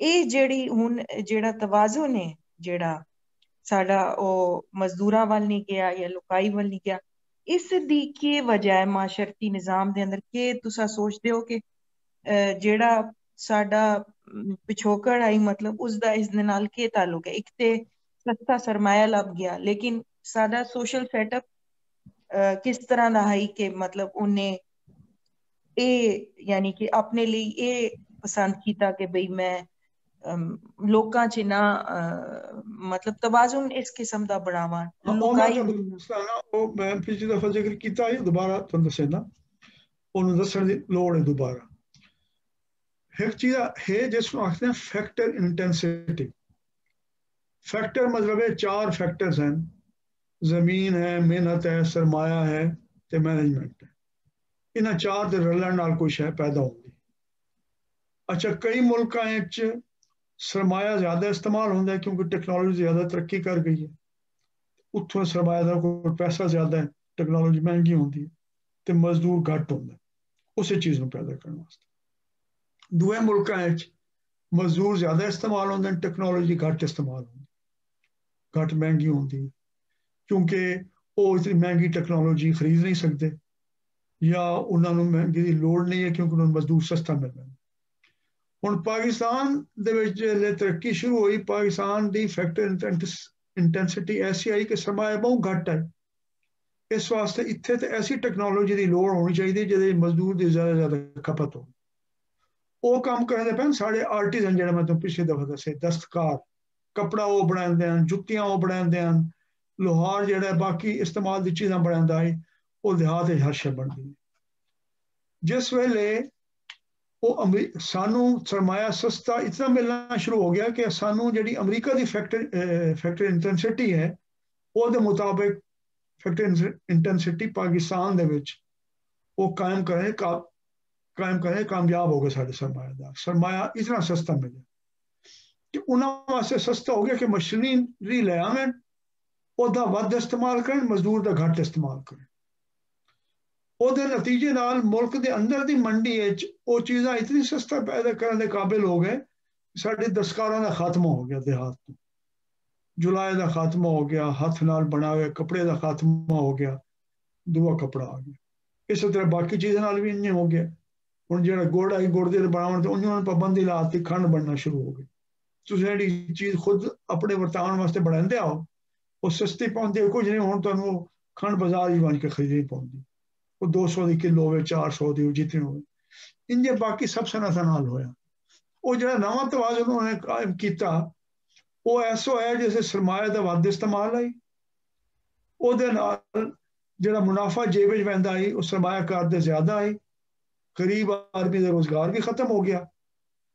ये जेड़ी हुन जेड़ा तवाज़ुन है जेड़ा साडा ओ मजदूरां वाल नहीं गया या लुकाई वाल नहीं गया, इस दी के वजह है माशरती निजाम दे अंदर के तुसा सोचदे हो कि जेड़ा साडा पिछोकड़ आई मतलब उसदा इस दे नाल के ताल्लुक है? एक ते सस्ता सरमाया लभ गया, लेकिन साडा सोशल सेटअप किस तरह दा है कि मतलब उन्हें ए यानी कि अपने लिए ए पसंद कीता कि भाई मैं लोकां च ना मतलब तवाज़ुन इस किस्म दा बनावां, लुकाई मैं पिछली दफा जिक्र किया है, दोबारा तुहानूं दस्सना उन्होंने दस्सण दी लोड़ है। दोबारा एक चीज़ है जिसको आखते हैं फैक्टर इंटेंसिटी। फैक्टर मतलब है चार फैक्टर्स हैं, जमीन है, मेहनत है, सरमाया है, ਤੇ ਮੈਨੇਜਮੈਂਟ ਹੈ। ਇਹਨਾਂ ਚਾਰ ਦੇ ਰਲਣ ਨਾਲ ਕੋਈ ਸ਼ੈ ਪੈਦਾ ਹੁੰਦੀ। ਅੱਛਾ, ਕਈ ਮੁਲਕਾਂ ਵਿੱਚ ਸਰਮਾਇਆ ਜ਼ਿਆਦਾ ਇਸਤੇਮਾਲ ਹੁੰਦਾ ਕਿਉਂਕਿ ਟੈਕਨੋਲੋਜੀ ਜ਼ਿਆਦਾ ਤਰੱਕੀ ਕਰ ਗਈ ਹੈ, ਉੱਥੋਂ ਸਰਮਾਇਆ ਦਾ ਕੋਈ ਪੈਸਾ ਜ਼ਿਆਦਾ ਹੈ, ਟੈਕਨੋਲੋਜੀ ਮਹਿੰਗੀ ਹੁੰਦੀ ਹੈ ਤੇ ਮਜ਼ਦੂਰ ਘੱਟ ਹੁੰਦਾ ਉਸੇ ਚੀਜ਼ ਨੂੰ ਪੈਦਾ ਕਰਨ ਵਾਸਤੇ। ਦੂਏ ਮੁਲਕਾਂ ਵਿੱਚ ਮਜ਼ਦੂਰ ਜ਼ਿਆਦਾ ਇਸਤੇਮਾਲ ਹੁੰਦੇ ਨੇ, ਟੈਕਨੋਲੋਜੀ ਘੱਟ ਇਸਤੇਮਾਲ ਹੁੰਦੀ, ਘੱਟ ਮਹਿੰਗੀ ਹੁੰਦੀ ਕਿਉਂਕਿ ਉਹ ਇਤਨੀ ਮਹਿੰਗੀ ਟੈਕਨੋਲੋਜੀ ਖਰੀਦ ਨਹੀਂ ਸਕਦੇ ਜਾਂ ਉਹਨਾਂ ਨੂੰ ਮਹਿੰਗੀ ਦੀ ਲੋੜ ਨਹੀਂ ਹੈ ਕਿਉਂਕਿ ਉਹਨਾਂ ਨੂੰ ਮਜ਼ਦੂਰ ਸਸਤਾ ਮਿਲ ਜਾਂਦਾ। ਹੁਣ ਪਾਕਿਸਤਾਨ ਦੇ ਵਿੱਚ ਜੇ ਤਰੱਕੀ ਸ਼ੁਰੂ ਹੋਈ, ਪਾਕਿਸਤਾਨ ਦੀ ਫੈਕਟਰੀ ਇੰਟੈਂਸਿਟੀ ਐਸੀ ਆਈ ਕਿ ਸਰਮਾਇਆ ਬਹੁਤ ਘੱਟ ਹੈ। ਇਸ ਵਾਸਤੇ ਇੱਥੇ ਤੇ ਐਸੀ ਟੈਕਨੋਲੋਜੀ ਦੀ ਲੋੜ ਹੋਣੀ ਚਾਹੀਦੀ ਜਿਹਦੇ ਮਜ਼ਦੂਰ ਦੀ ਜ਼ਿਆਦਾ ਜ਼ਿਆਦਾ ਖਪਤ ਹੋ। ਉਹ ਕੰਮ ਕਰਦੇ ਪੈਣ ਸਾਡੇ ਆਰਟੀਜ਼ਨ, ਜਿਹੜਾ ਮੈਂ ਤੁਹਾਨੂੰ ਪਿਛਲੇ ਦਫਾ ਦੱਸੇ, ਦਸਤਕਾਰ, ਕਪੜਾ ਉਹ ਬਣਾਉਂਦੇ ਹਨ, ਜੁੱਤੀਆਂ ਉਹ ਬਣਾਉਂਦੇ ਹਨ, ਲੋਹਾਰ ਜਿਹੜਾ ਬਾਕੀ ਇਸਤੇਮਾਲ ਦੀ ਚੀਜ਼ਾਂ ਬਣਾਉਂਦਾ ਹੈ, ਉਹ ਦਿਹਾਤ ਵਿੱਚ ਹਰ ਸ਼ੈ ਬਣਦੀ ਹੈ। ਜਿਸ ਵੇਲੇ ਉਹ ਸਾਨੂੰ ਸਰਮਾਇਆ ਸਸਤਾ ਇਤਨਾ ਮਿਲਣਾ ਸ਼ੁਰੂ ਹੋ ਗਿਆ ਕਿ ਸਾਨੂੰ ਜਿਹੜੀ ਅਮਰੀਕਾ ਦੀ ਫੈਕਟਰੀ ਇੰਟੈਂਸਿਟੀ ਹੈ ਉਹਦੇ ਮੁਤਾਬਿਕ ਫੈਕਟਰੀ ਇੰਟੈਂਸਿਟੀ ਪਾਕਿਸਤਾਨ ਦੇ ਵਿੱਚ ਉਹ ਕਾਇਮ ਕਰਨੇ ਕਾਮਯਾਬ ਹੋ ਗਏ। ਸਾਡੇ ਸਰਮਾਇਆ ਇਤਨਾ ਸਸਤਾ ਮਿਲਿਆ ਕਿ ਉਹਨਾਂ ਵਾਸਤੇ ਸਸਤਾ ਹੋ ਗਿਆ ਕਿ ਮਸ਼ੀਨਰੀ ਲੈ ਆਉਣ, ਉਹਦਾ ਵੱਧ ਇਸਤੇਮਾਲ ਕਰਨ, ਮਜ਼ਦੂਰ ਦਾ ਘੱਟ ਇਸਤੇਮਾਲ ਕਰਨ। ਉਹਦੇ ਨਤੀਜੇ ਨਾਲ ਮੁਲਕ ਦੇ ਅੰਦਰ ਦੀ ਮੰਡੀ ਵਿੱਚ ਉਹ ਚੀਜ਼ਾਂ ਇਤਨੀ ਸਸਤਾ ਪੈਦਾ ਕਰਨ ਦੇ ਕਾਬਿਲ ਹੋ ਗਏ, ਸਾਡੇ ਦਸਤਕਾਰਾਂ ਦਾ ਖਾਤਮਾ ਹੋ ਗਿਆ, ਦਿਹਾਤ ਤੋਂ ਜੁਲਾਏ ਦਾ ਖਾਤਮਾ ਹੋ ਗਿਆ, ਹੱਥ ਨਾਲ ਬਣਾ ਹੋਏ ਕੱਪੜੇ ਦਾ ਖਾਤਮਾ ਹੋ ਗਿਆ, ਦੂਆ ਕੱਪੜਾ ਆ ਗਿਆ। ਇਸੇ ਤਰ੍ਹਾਂ ਬਾਕੀ ਚੀਜ਼ਾਂ ਨਾਲ ਵੀ ਇੰਨੇ ਹੋ ਗਿਆ। ਹੁਣ ਜਿਹੜਾ ਗੁੜ ਆਈ, ਗੁੜ ਦੇ ਬਣਾਉਣ ਤੇ ਉਹਨਾਂ ਨੇ ਪਾਬੰਦੀ ਲਾਤੀ, ਖੰਡ ਬਣਨਾ ਸ਼ੁਰੂ ਹੋ ਗਈ। ਤੁਸੀਂ ਜਿਹੜੀ ਚੀਜ਼ ਖੁਦ ਆਪਣੇ ਵਰਤਾਉਣ ਵਾਸਤੇ ਬਣਾਉਂਦੇ ਆਓ ਉਹ ਸਸਤੀ ਪਾਉਂਦੇ ਕੁਝ ਨਹੀਂ। ਹੁਣ ਤੁਹਾਨੂੰ ਖੰਡ ਬਾਜ਼ਾਰ ਹੀ ਬਣ ਕੇ ਖਰੀਦਣੀ ਪਾਉਂਦੀ, ਉਹ 200 ਦੀ ਕਿਲੋ ਹੋਵੇ, 400 ਦੀ ਜਿੱਤਨੀ ਹੋਵੇ। ਇੰਜੇ ਬਾਕੀ ਸਭ ਸਨਅਤਾਂ ਨਾਲ ਹੋਇਆ। ਉਹ ਜਿਹੜਾ ਨਵਾਂ ਤਵਾਜ਼ਨ ਉਹਨਾਂ ਨੇ ਕਾਇਮ ਕੀਤਾ ਉਹ ਐਸੋ ਹੈ ਜਿਵੇਂ ਸਰਮਾਇਆ ਦਾ ਵੱਧ ਇਸਤੇਮਾਲ ਆਈ, ਉਹਦੇ ਨਾਲ ਜਿਹੜਾ ਮੁਨਾਫਾ ਜੇਬ ਵਿੱਚ ਪੈਂਦਾ ਆਈ ਉਹ ਸਰਮਾਇਆਕਾਰ ਦੇ ਜ਼ਿਆਦਾ ਆਈ। ਗਰੀਬ ਆਦਮੀ ਦਾ ਰੋਜ਼ਗਾਰ ਵੀ ਖਤਮ ਹੋ ਗਿਆ,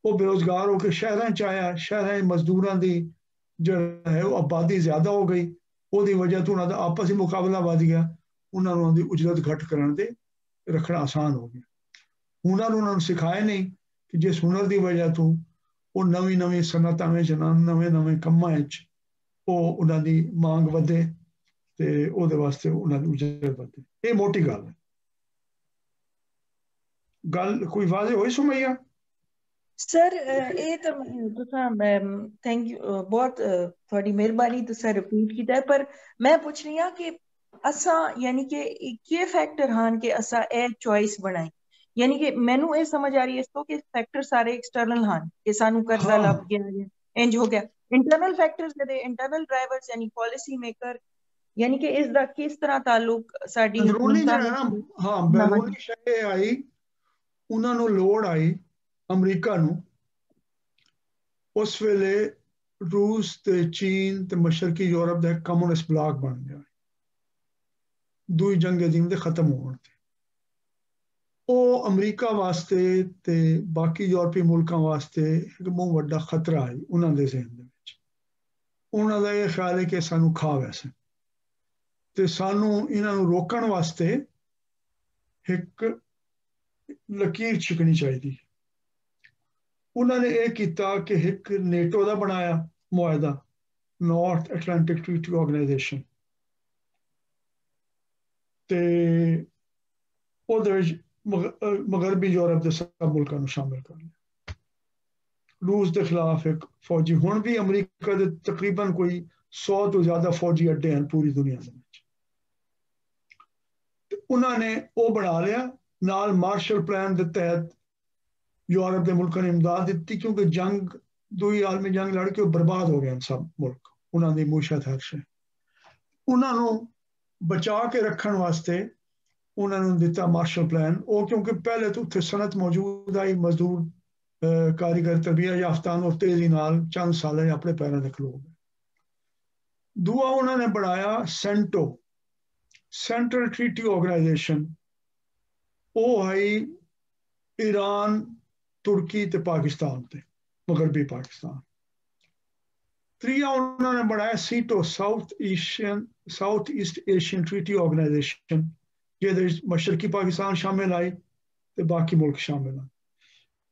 ਉਹ ਬੇਰੁਜ਼ਗਾਰ ਹੋ ਕੇ ਸ਼ਹਿਰਾਂ 'ਚ ਆਇਆ। ਸ਼ਹਿਰਾਂ 'ਚ ਮਜ਼ਦੂਰਾਂ ਦੀ ਜਿਹੜਾ ਹੈ ਉਹ ਆਬਾਦੀ ਜ਼ਿਆਦਾ ਹੋ ਗਈ, ਉਹਦੀ ਵਜ੍ਹਾ ਤੋਂ ਉਹਨਾਂ ਦਾ ਆਪਸੀ ਮੁਕਾਬਲਾ ਵੱਧ ਗਿਆ, ਉਹਨਾਂ ਨੂੰ ਉਹਦੀ ਉਜਰਤ ਘੱਟ ਕਰਨ ਦੇ ਰੱਖਣਾ ਆਸਾਨ ਹੋ ਗਿਆ। ਹੁਨਰ ਉਹਨਾਂ ਨੂੰ ਸਿਖਾਏ ਨਹੀਂ ਕਿ ਜਿਸ ਹੁਨਰ ਦੀ ਵਜ੍ਹਾ ਤੋਂ ਉਹ ਨਵੀਂ ਨਵੀਂ ਸਨਅਤਾਂ ਵਿੱਚ, ਨਵੇਂ ਨਵੇਂ ਕੰਮਾਂ ਵਿੱਚ ਉਹ ਉਹਨਾਂ ਦੀ ਮੰਗ ਵਧੇ ਤੇ ਉਹਦੇ ਵਾਸਤੇ ਉਹਨਾਂ ਦੀ ਉਜਰਤ ਵਧੇ। ਇਹ ਮੋਟੀ ਗੱਲ ਹੈ। ਗੱਲ ਕੋਈ ਵਾਜ਼ੇ ਹੋਈ ਸੁਮਈਆ? सर ये तो तुसा थैंक यू बहुत थोड़ी मेहरबानी तुसा रिपीट किया है, पर मैं पूछ रही हूँ कि असा यानी कि ये फैक्टर हान के असा ए चॉइस बनाई, यानी कि मैनू ये समझ आ रही है इसको कि फैक्टर सारे एक्सटर्नल हान कि सानू कर्जा हाँ लग गया इंज हो गया। इंटरनल फैक्टर्स जदे इंटरनल ड्राइवर्स यानी पॉलिसी मेकर, यानी कि इसका किस तरह ताल्लुक साडी अंदरूनी हुकूमतां ਜਿਹੜਾ ਨਾ, ਹਾਂ नाल? बैरूनी शय आई, ਉਹਨਾਂ ਨੂੰ ਲੋੜ ਆਈ ਅਮਰੀਕਾ ਨੂੰ। ਉਸ ਵੇਲੇ रूस ਤੇ ਚੀਨ ਤੇ ਮਸ਼ਰਕੀ ਯੂਰਪ ਦਾ ਕਮਿਊਨਿਸਟ ਬਲਾਕ ਬਣ ਗਿਆ ਦੂਜੀ ਜੰਗ ਅਜ਼ੀਮ ਦੇ ਖਤਮ ਹੋਣ ਤੇ। ਉਹ ਅਮਰੀਕਾ ਵਾਸਤੇ ਤੇ ਬਾਕੀ ਯੂਰਪੀ ਮੁਲਕਾਂ ਵਾਸਤੇ ਇੱਕ ਬਹੁਤ ਵੱਡਾ ਖਤਰਾ ਹੈ ਉਹਨਾਂ ਦੇ ਜ਼ਿਹਨ ਦੇ ਵਿੱਚ। ਉਹਨਾਂ ਦਾ ਇਹ ਖਿਆਲ ਹੈ ਕਿ ਸਾਨੂੰ ਖਾ ਵੈਸੇ ਤੇ ਸਾਨੂੰ ਇਹਨਾਂ ਨੂੰ ਰੋਕਣ ਵਾਸਤੇ ਇੱਕ ਲਕੀਰ ਛਿਕਣੀ ਚਾਹੀਦੀ। ਉਹਨਾਂ ਨੇ ਇਹ ਕੀਤਾ ਕਿ ਇੱਕ ਨੇਟੋ ਦਾ ਬਣਾਇਆ ਮੁਆਹਦਾ, ਨਾਰਥ ਐਟਲਾਂਟਿਕ ਟ੍ਰੀਟੀ ਆਰਗੇਨਾਈਜੇਸ਼ਨ, ਤੇ ਉਹਦੇ ਵਿੱਚ ਮਗਰਬੀ ਯੂਰਪ ਦੇ ਸਭ ਮੁਲਕਾਂ ਨੂੰ ਸ਼ਾਮਿਲ ਕਰ ਲਿਆ। रूस के खिलाफ एक फौजी, हुण भी अमरीका के तकरीबन कोई 100 तो ज्यादा फौजी अड्डे हैं पूरी दुनिया में। उन्होंने वो बना लिया, नाल मार्शल प्लान के तहत यूरोप के मुल्कों ने इमदाद दी, क्योंकि जंग दूई आलमी जंग लड़ के बर्बाद हो गए सब मुल्क, उन्होंने मूशत हर शे। उन्होंने बचा के रखने वास्ते उन्होंने दिता मार्शल प्लान। वो क्योंकि पहले तो उत्थे सनत मौजूद आई, मजदूर कारीगर तरबियत याफ्तान और तेजी नाल चंद साल अपने पैरों ते खलो गए। दूआ उन्होंने बनाया सेंटो, सेंट्रल ट्रीटी ऑर्गेनाइजेशन। वो है ईरान, तुर्की ते पाकिस्तान ते मगरबी पाकिस्तान। त्रीया उन्होंने बनाया SEATO, South East Asian Treaty Organisation, ਜਿਹਦੇ ਵਿੱਚ ਮਸ਼ਰਕੀ ਪਾਕਿਸਤਾਨ ਸ਼ਾਮਿਲ ਆਈ ਤੇ ਬਾਕੀ ਮੁਲਕ ਸ਼ਾਮਿਲ ਆਏ।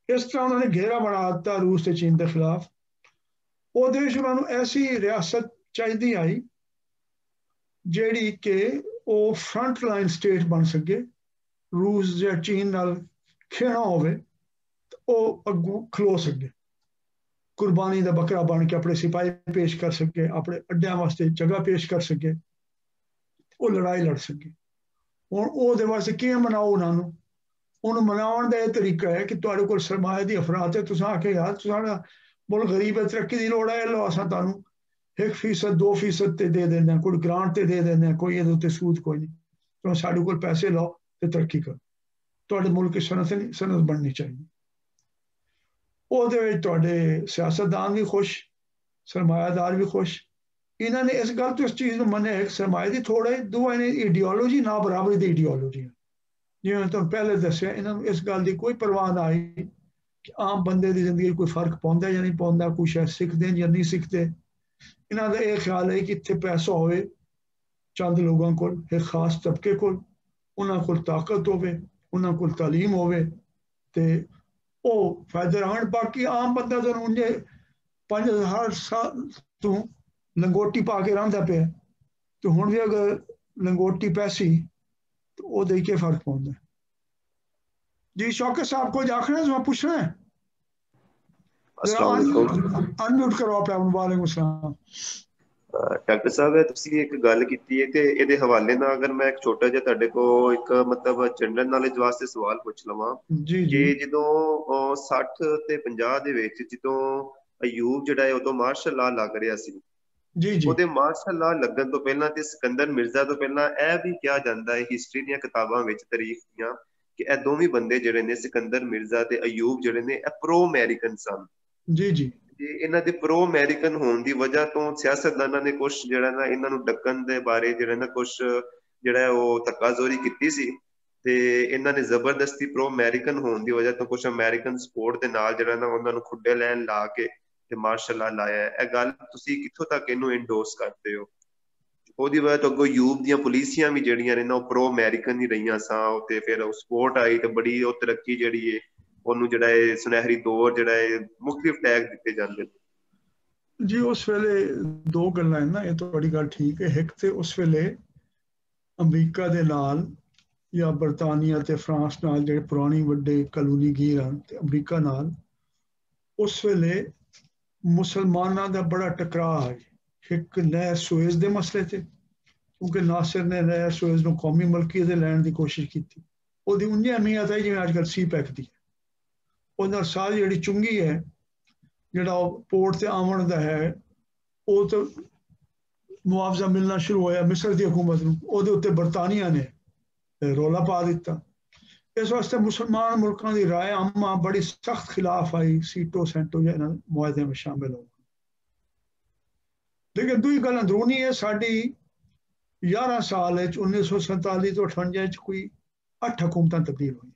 ਇਸ ਤਰ੍ਹਾਂ ਉਹਨਾਂ ਨੇ ਘੇਰਾ ਬਣਾ ਦਿੱਤਾ ਰੂਸ ਤੇ ਚੀਨ ਦੇ ਖਿਲਾਫ। ਉਹਦੇ ਵਿੱਚ ਉਹਨਾਂ ਨੂੰ ਐਸੀ ਰਿਆਸਤ ਚਾਹੀਦੀ ਆਈ ਜਿਹੜੀ ਕਿ ਉਹ ਫਰੰਟ ਲਾਈਨ ਸਟੇਟ ਬਣ ਸਕੇ, ਰੂਸ ਜਾਂ ਚੀਨ ਨਾਲ ਖੇਣਾ ਹੋਵੇ ਉਹ ਅੱਗੋਂ ਖਲੋ ਸਕੇ, ਕੁਰਬਾਨੀ ਦਾ ਬੱਕਰਾ ਬਣ ਕੇ ਆਪਣੇ ਸਿਪਾਹੀ ਪੇਸ਼ ਕਰ ਸਕੇ, ਆਪਣੇ ਅੱਡਿਆਂ ਵਾਸਤੇ ਜਗ੍ਹਾ ਪੇਸ਼ ਕਰ ਸਕੇ, ਉਹ ਲੜਾਈ ਲੜ ਸਕੇ। ਹੁਣ ਉਹਦੇ ਵਾਸਤੇ ਕਿਵੇਂ ਮਨਾਓ ਉਹਨਾਂ ਨੂੰ? ਉਹਨੂੰ ਮਨਾਉਣ ਦਾ ਇਹ ਤਰੀਕਾ ਹੈ ਕਿ ਤੁਹਾਡੇ ਕੋਲ ਸਰਮਾਏ ਦੀ ਅਫਰਾਦ ਹੈ, ਤੁਸੀਂ ਆਖੇ ਯਾਰ ਸਾਡਾ ਮੁਲਕ ਗਰੀਬ ਹੈ, ਤਰੱਕੀ ਦੀ ਲੋੜ ਹੈ, ਲਓ ਅਸਾਂ ਤੁਹਾਨੂੰ 1% 2% ਤੇ ਦੇ ਦਿੰਦੇ ਹਾਂ, ਕੋਈ ਗ੍ਰਾਂਟ ਤੇ ਦੇ ਦਿੰਦੇ ਹਾਂ, ਕੋਈ ਇਹਦੇ ਉੱਤੇ ਸੂਦ ਕੋਈ ਨਹੀਂ, ਤੁਸੀਂ ਸਾਡੇ ਕੋਲ ਪੈਸੇ ਲਾਓ ਤੇ ਤਰੱਕੀ ਕਰੋ, ਤੁਹਾਡੇ ਮੁਲਕ ਦੀ ਸਨਅਤ ਬਣਨੀ ਚਾਹੀਦੀ। ਉਹਦੇ ਵਿੱਚ ਤੁਹਾਡੇ ਸਿਆਸਤਦਾਨ ਵੀ ਖੁਸ਼, ਸਰਮਾਇਆਦਾਰ ਵੀ ਖੁਸ਼। ਇਹਨਾਂ ਨੇ ਇਸ ਗੱਲ ਤੋਂ ਇਸ ਚੀਜ਼ ਨੂੰ ਮੰਨਿਆ ਇੱਕ ਸਰਮਾਏ ਦੀ ਥੋੜ ਹੈ, ਦੂਆ ਨੇ ਆਈਡੀਓਲੋਜੀ ਨਾ ਬਰਾਬਰੀ ਦੀ ਆਈਡੀਓਲੋਜੀ ਹੈ। ਜਿਵੇਂ ਮੈਂ ਤੁਹਾਨੂੰ ਪਹਿਲੇ ਦੱਸਿਆ, ਇਹਨਾਂ ਨੂੰ ਇਸ ਗੱਲ ਦੀ ਕੋਈ ਪਰਵਾਹ ਨਾ ਆਈ ਕਿ ਆਮ ਬੰਦੇ ਦੀ ਜ਼ਿੰਦਗੀ ਕੋਈ ਫਰਕ ਪਾਉਂਦਾ ਜਾਂ ਨਹੀਂ ਪਾਉਂਦਾ, ਕੁਛ ਹੈ ਸਿੱਖਦੇ ਜਾਂ ਨਹੀਂ ਸਿੱਖਦੇ। ਇਹਨਾਂ ਦਾ ਇਹ ਖਿਆਲ ਹੈ ਕਿ ਇੱਥੇ ਪੈਸਾ ਹੋਵੇ ਚੰਦ ਲੋਕਾਂ ਕੋਲ, ਇੱਕ ਖਾਸ ਤਬਕੇ ਕੋਲ, ਉਹਨਾਂ ਕੋਲ ਤਾਕਤ ਹੋਵੇ, ਉਹਨਾਂ ਕੋਲ ਤਾਲੀਮ ਹੋਵੇ ਤੇ ਉਹ ਫਾਇਦੇ ਰਹਿਣ। ਬਾਕੀ ਆਮ ਬੰਦਾ ਤਾਂ ਉਹਨੇ 5000 ਸਾਲ ਤੋਂ ਲੰਗੋਟੀ ਪਾ ਕੇ ਰਹਿੰਦਾ ਪਿਆ, ਤੇ ਹੁਣ ਵੀ ਅਗਰ ਲੰਗੋਟੀ ਪੈਸੀ ਤਾਂ ਉਹਦੇ ਕੀ ਫਰਕ ਪਾਉਂਦਾ। जी शौकत साहब कुछ आखना है, पूछना है? अनम्यूट करो आप। वालेकुम सलाम। ਡਾਕਟਰ ਸਾਹਿਬ, ਤੁਸੀਂ ਇੱਕ ਗੱਲ ਕੀਤੀ ਹੈ ਤੇ ਇਹਦੇ ਹਵਾਲੇ ਨਾਲ ਅਗਰ ਮੈਂ ਇੱਕ ਛੋਟਾ ਜਿਹਾ ਤੁਹਾਡੇ ਕੋਲ ਇੱਕ ਮਤਲਬ ਜਨਰਲ ਨੌਲੇਜ ਵਾਸਤੇ ਸਵਾਲ ਪੁੱਛ ਲਵਾਂ ਕਿ ਜਦੋਂ 60 ਤੇ 50 ਦੇ ਵਿੱਚ ਜਦੋਂ ਅਯੂਬ ਜਿਹੜਾ ਹੈ ਉਦੋਂ ਮਾਰਸ਼ਲ ਲਾ ਲੱਗ ਰਿਹਾ ਸੀ, ਉਹਦੇ ਮਾਰਸ਼ਲ ਲਾ ਲੱਗਣ ਤੋਂ ਪਹਿਲਾਂ ਤੇ ਸਿਕੰਦਰ ਮਿਰਜ਼ਾ ਤੋਂ ਪਹਿਲਾਂ ਇਹ ਵੀ ਕਿਹਾ ਜਾਂਦਾ ਹੈ ਹਿਸਟਰੀ ਦੀਆਂ ਕਿਤਾਬਾਂ ਵਿੱਚ, ਤਾਰੀਖ ਦੀਆਂ, ਕਿ ਇਹ ਦੋਵੇਂ ਬੰਦੇ ਜਿਹੜੇ ਨੇ ਸਿਕੰਦਰ ਮਿਰਜ਼ਾ ਤੇ ਅਯੂਬ ਜਿਹੜੇ ਨੇ ਇਹ ਪ੍ਰੋ ਅਮਰੀਕਨ ਸਨ। ਜੀ ਇਹਨਾਂ ਦੇ ਪ੍ਰੋ ਅਮਰੀਕਨ ਹੋਣ ਦੀ ਵਜ੍ਹਾ ਤੋਂ ਸਿਆਸਤਦਾਨਾਂ ਨੇ ਕੁਛ ਜਿਹੜਾ ਨਾ ਇਹਨਾਂ ਨੂੰ ਡੱਕਣ ਦੇ ਬਾਰੇ ਜਿਹੜਾ ਨਾ ਕੁਛ ਜਿਹੜਾ ਉਹ ਧੱਕਾਜ਼ੋਰੀ ਕੀਤੀ ਸੀ, ਤੇ ਇਹਨਾਂ ਨੇ ਜ਼ਬਰਦਸਤੀ ਪ੍ਰੋ ਅਮਰੀਕਨ ਹੋਣ ਦੀ ਵਜ੍ਹਾ ਤੋਂ ਕੁਛ ਅਮਰੀਕਨ ਸਪੋਰਟ ਦੇ ਨਾਲ ਜਿਹੜਾ ਨਾ ਉਹਨਾਂ ਨੂੰ ਖੁੱਡੇ ਲੈਣ ਲਾ ਕੇ ਤੇ ਮਾਰਸ਼ਲ ਲਾ ਲਾਇਆ। ਇਹ ਗੱਲ ਤੁਸੀਂ ਕਿੱਥੋਂ ਤੱਕ ਇਹਨੂੰ ਇੰਡੋਰਸ ਕਰਦੇ ਹੋ? ਉਹਦੀ ਵਜ੍ਹਾ ਤੋਂ ਅੱਗੋਂ ਯੂਬ ਦੀਆਂ ਪੁਲਿਸੀਆਂ ਵੀ ਜਿਹੜੀਆਂ ਨੇ ਨਾ ਉਹ ਪ੍ਰੋ ਅਮਰੀਕਨ ਹੀ ਰਹੀਆਂ ਸਾਂ, ਤੇ ਫਿਰ ਉਹ ਸਪੋਰਟ ਆਈ ਤੇ ਬੜੀ ਉਹ ਤਰੱਕੀ ਜਿਹੜੀ ਹੈ ਉਹਨੂੰ ਜਿਹੜਾ ਹੈ ਸੁਨਹਿਰੀ ਦੌਰ ਜਿਹੜਾ ਹੈ ਮੁਖਤਲਿਫ ਟੈਗ ਦਿੱਤੇ ਜਾਂਦੇ ਨੇ। ਜੀ ਉਸ ਵੇਲੇ ਦੋ ਗੱਲਾਂ ਨਾ, ਇਹ ਤੁਹਾਡੀ ਗੱਲ ਠੀਕ ਹੈ। ਇੱਕ ਤੇ ਉਸ ਵੇਲੇ ਅਮਰੀਕਾ ਦੇ ਨਾਲ ਜਾਂ ਬਰਤਾਨੀਆ ਤੇ ਫਰਾਂਸ ਨਾਲ ਜਿਹੜੇ ਪੁਰਾਣੀ ਵੱਡੇ ਕਲੋਨੀਗੀਰ ਹਨ ਤੇ ਅਮਰੀਕਾ ਨਾਲ ਉਸ ਵੇਲੇ ਮੁਸਲਮਾਨਾਂ ਦਾ ਬੜਾ ਟਕਰਾਅ ਹੈ। ਇੱਕ ਨਹਿਰ ਸੁਏਜ਼ ਦੇ ਮਸਲੇ ਤੇ, ਕਿਉਂਕਿ ਨਾਸਿਰ ਨੇ ਨਹਿਰ ਸੁਏਜ਼ ਨੂੰ ਕੌਮੀ ਮਲਕੀਅਤ ਦੇ ਲੈਣ ਦੀ ਕੋਸ਼ਿਸ਼ ਕੀਤੀ, ਉਹਦੀ ਉਨੀ ਅਹਿਮੀਅਤ ਹੈ ਜਿਵੇਂ ਅੱਜ ਕੱਲ੍ਹ ਸੀਪੈਕ ਦੀ। ਉਹਦੇ ਨਾਲ ਸਾਰੀ ਜਿਹੜੀ ਚੁੰਗੀ ਹੈ, ਜਿਹੜਾ ਉਹ ਪੋਰਟ ਤੇ ਆਉਣ ਦਾ ਹੈ, ਉਹ ਤਾਂ ਮੁਆਵਜ਼ਾ ਮਿਲਣਾ ਸ਼ੁਰੂ ਹੋਇਆ ਮਿਸਰ ਦੀ ਹਕੂਮਤ ਨੂੰ, ਉਹਦੇ ਉੱਤੇ ਬਰਤਾਨੀਆ ਨੇ ਰੌਲਾ ਪਾ ਦਿੱਤਾ। ਇਸ ਵਾਸਤੇ ਮੁਸਲਮਾਨ ਮੁਲਕਾਂ ਦੀ ਰਾਏ ਆਮਾ ਬੜੀ ਸਖਤ ਖਿਲਾਫ ਆਈ ਸੀਟੋ ਸੈਂਟੋ ਜਾਂ ਇਹਨਾਂ ਮੁਆਹਦੇ ਵਿੱਚ ਸ਼ਾਮਿਲ ਹੋ। ਲੇਕਿਨ ਦੂਜੀ ਗੱਲ ਅੰਦਰੂਨੀ ਹੈ, ਸਾਡੀ 11 ਸਾਲ 1947 ਤੋਂ 58 ਕੋਈ 8 ਹਕੂਮਤਾਂ ਤਬਦੀਲ ਹੋਈਆਂ।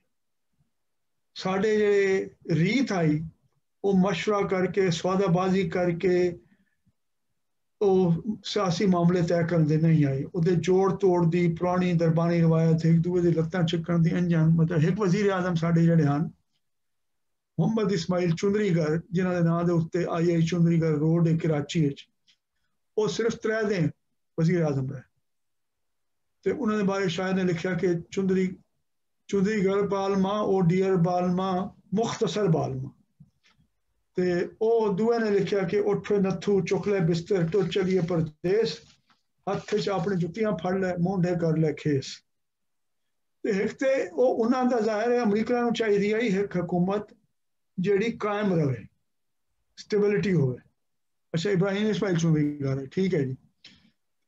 ਸਾਡੇ ਜਿਹੜੇ ਰੀਤ ਆਈ ਉਹ ਮਸ਼ਵਰਾ ਕਰਕੇ, ਸੌਦਾਬਾਜ਼ੀ ਕਰਕੇ ਉਹ ਸਿਆਸੀ ਮਾਮਲੇ ਤੈਅ ਕਰਨ ਦੇ ਨਹੀਂ ਆਏ। ਉਹਦੇ ਜੋੜ ਤੋੜ ਦੀ ਪੁਰਾਣੀ ਦਰਬਾਨੀ ਰਵਾਇਤ, ਇੱਕ ਦੂਏ ਦੀ ਲੱਤਾਂ ਚਿੱਕਣ ਦੀ ਅੰਜਾਮ। ਮਤਲਬ ਇੱਕ ਵਜ਼ੀਰ ਆਜ਼ਮ ਸਾਡੇ ਜਿਹੜੇ ਹਨ ਮੁਹੰਮਦ ਇਸਮਾਈਲ ਚੁੰਦਰੀਗਰ, ਜਿਨ੍ਹਾਂ ਦੇ ਨਾਂ ਦੇ ਉੱਤੇ IIT ਚੁੰਦਰੀਗਰ ਰੋਡ ਹੈ ਕਰਾਚੀ ਵਿੱਚ, ਉਹ ਸਿਰਫ 3 ਦਿਨ ਵਜ਼ੀਰ ਆਜ਼ਮ ਰਹੇ। ਤੇ ਉਹਨਾਂ ਦੇ ਬਾਰੇ ਸ਼ਾਇਦ ਨੇ ਲਿਖਿਆ ਕਿ ਚੁੰਦਰੀਗਰ ਬਾਲਮਾ ਉਹ ਡੀਅਰ ਬਾਲਮਾ ਮੁਖਤਸਰ ਬਾਲਮਾ। ਤੇ ਉਹ ਦੂਏ ਨੇ ਲਿਖਿਆ ਕਿ ਉੱਠ ਨੱਥੂ ਚੁੱਕ ਲੈ ਬਿਸਤਰ ਤੁਰ ਚਲੀਏ ਪਰਦੇਸ, ਹੱਥ 'ਚ ਆਪਣੀ ਜੁੱਤੀਆਂ ਫੜ ਲੈ ਮੋਢੇ ਕਰ ਲੈ ਖੇਸ। ਤੇ ਇੱਕ ਤੇ ਉਹ ਉਹਨਾਂ ਦਾ ਜ਼ਾਹਿਰ ਹੈ ਅਮਰੀਕਾ ਨੂੰ ਚਾਹੀਦੀ ਹੈ ਇੱਕ ਹਕੂਮਤ ਜਿਹੜੀ ਕਾਇਮ ਰਹੇ, ਸਟੇਬਿਲਿਟੀ ਹੋਵੇ। ਅੱਛਾ, ਇਬਰਾਹੀਮ ਇਸਮਾਈਲ ਚੁੰਦਰੀਗਰ ਹੈ, ਠੀਕ ਹੈ ਜੀ,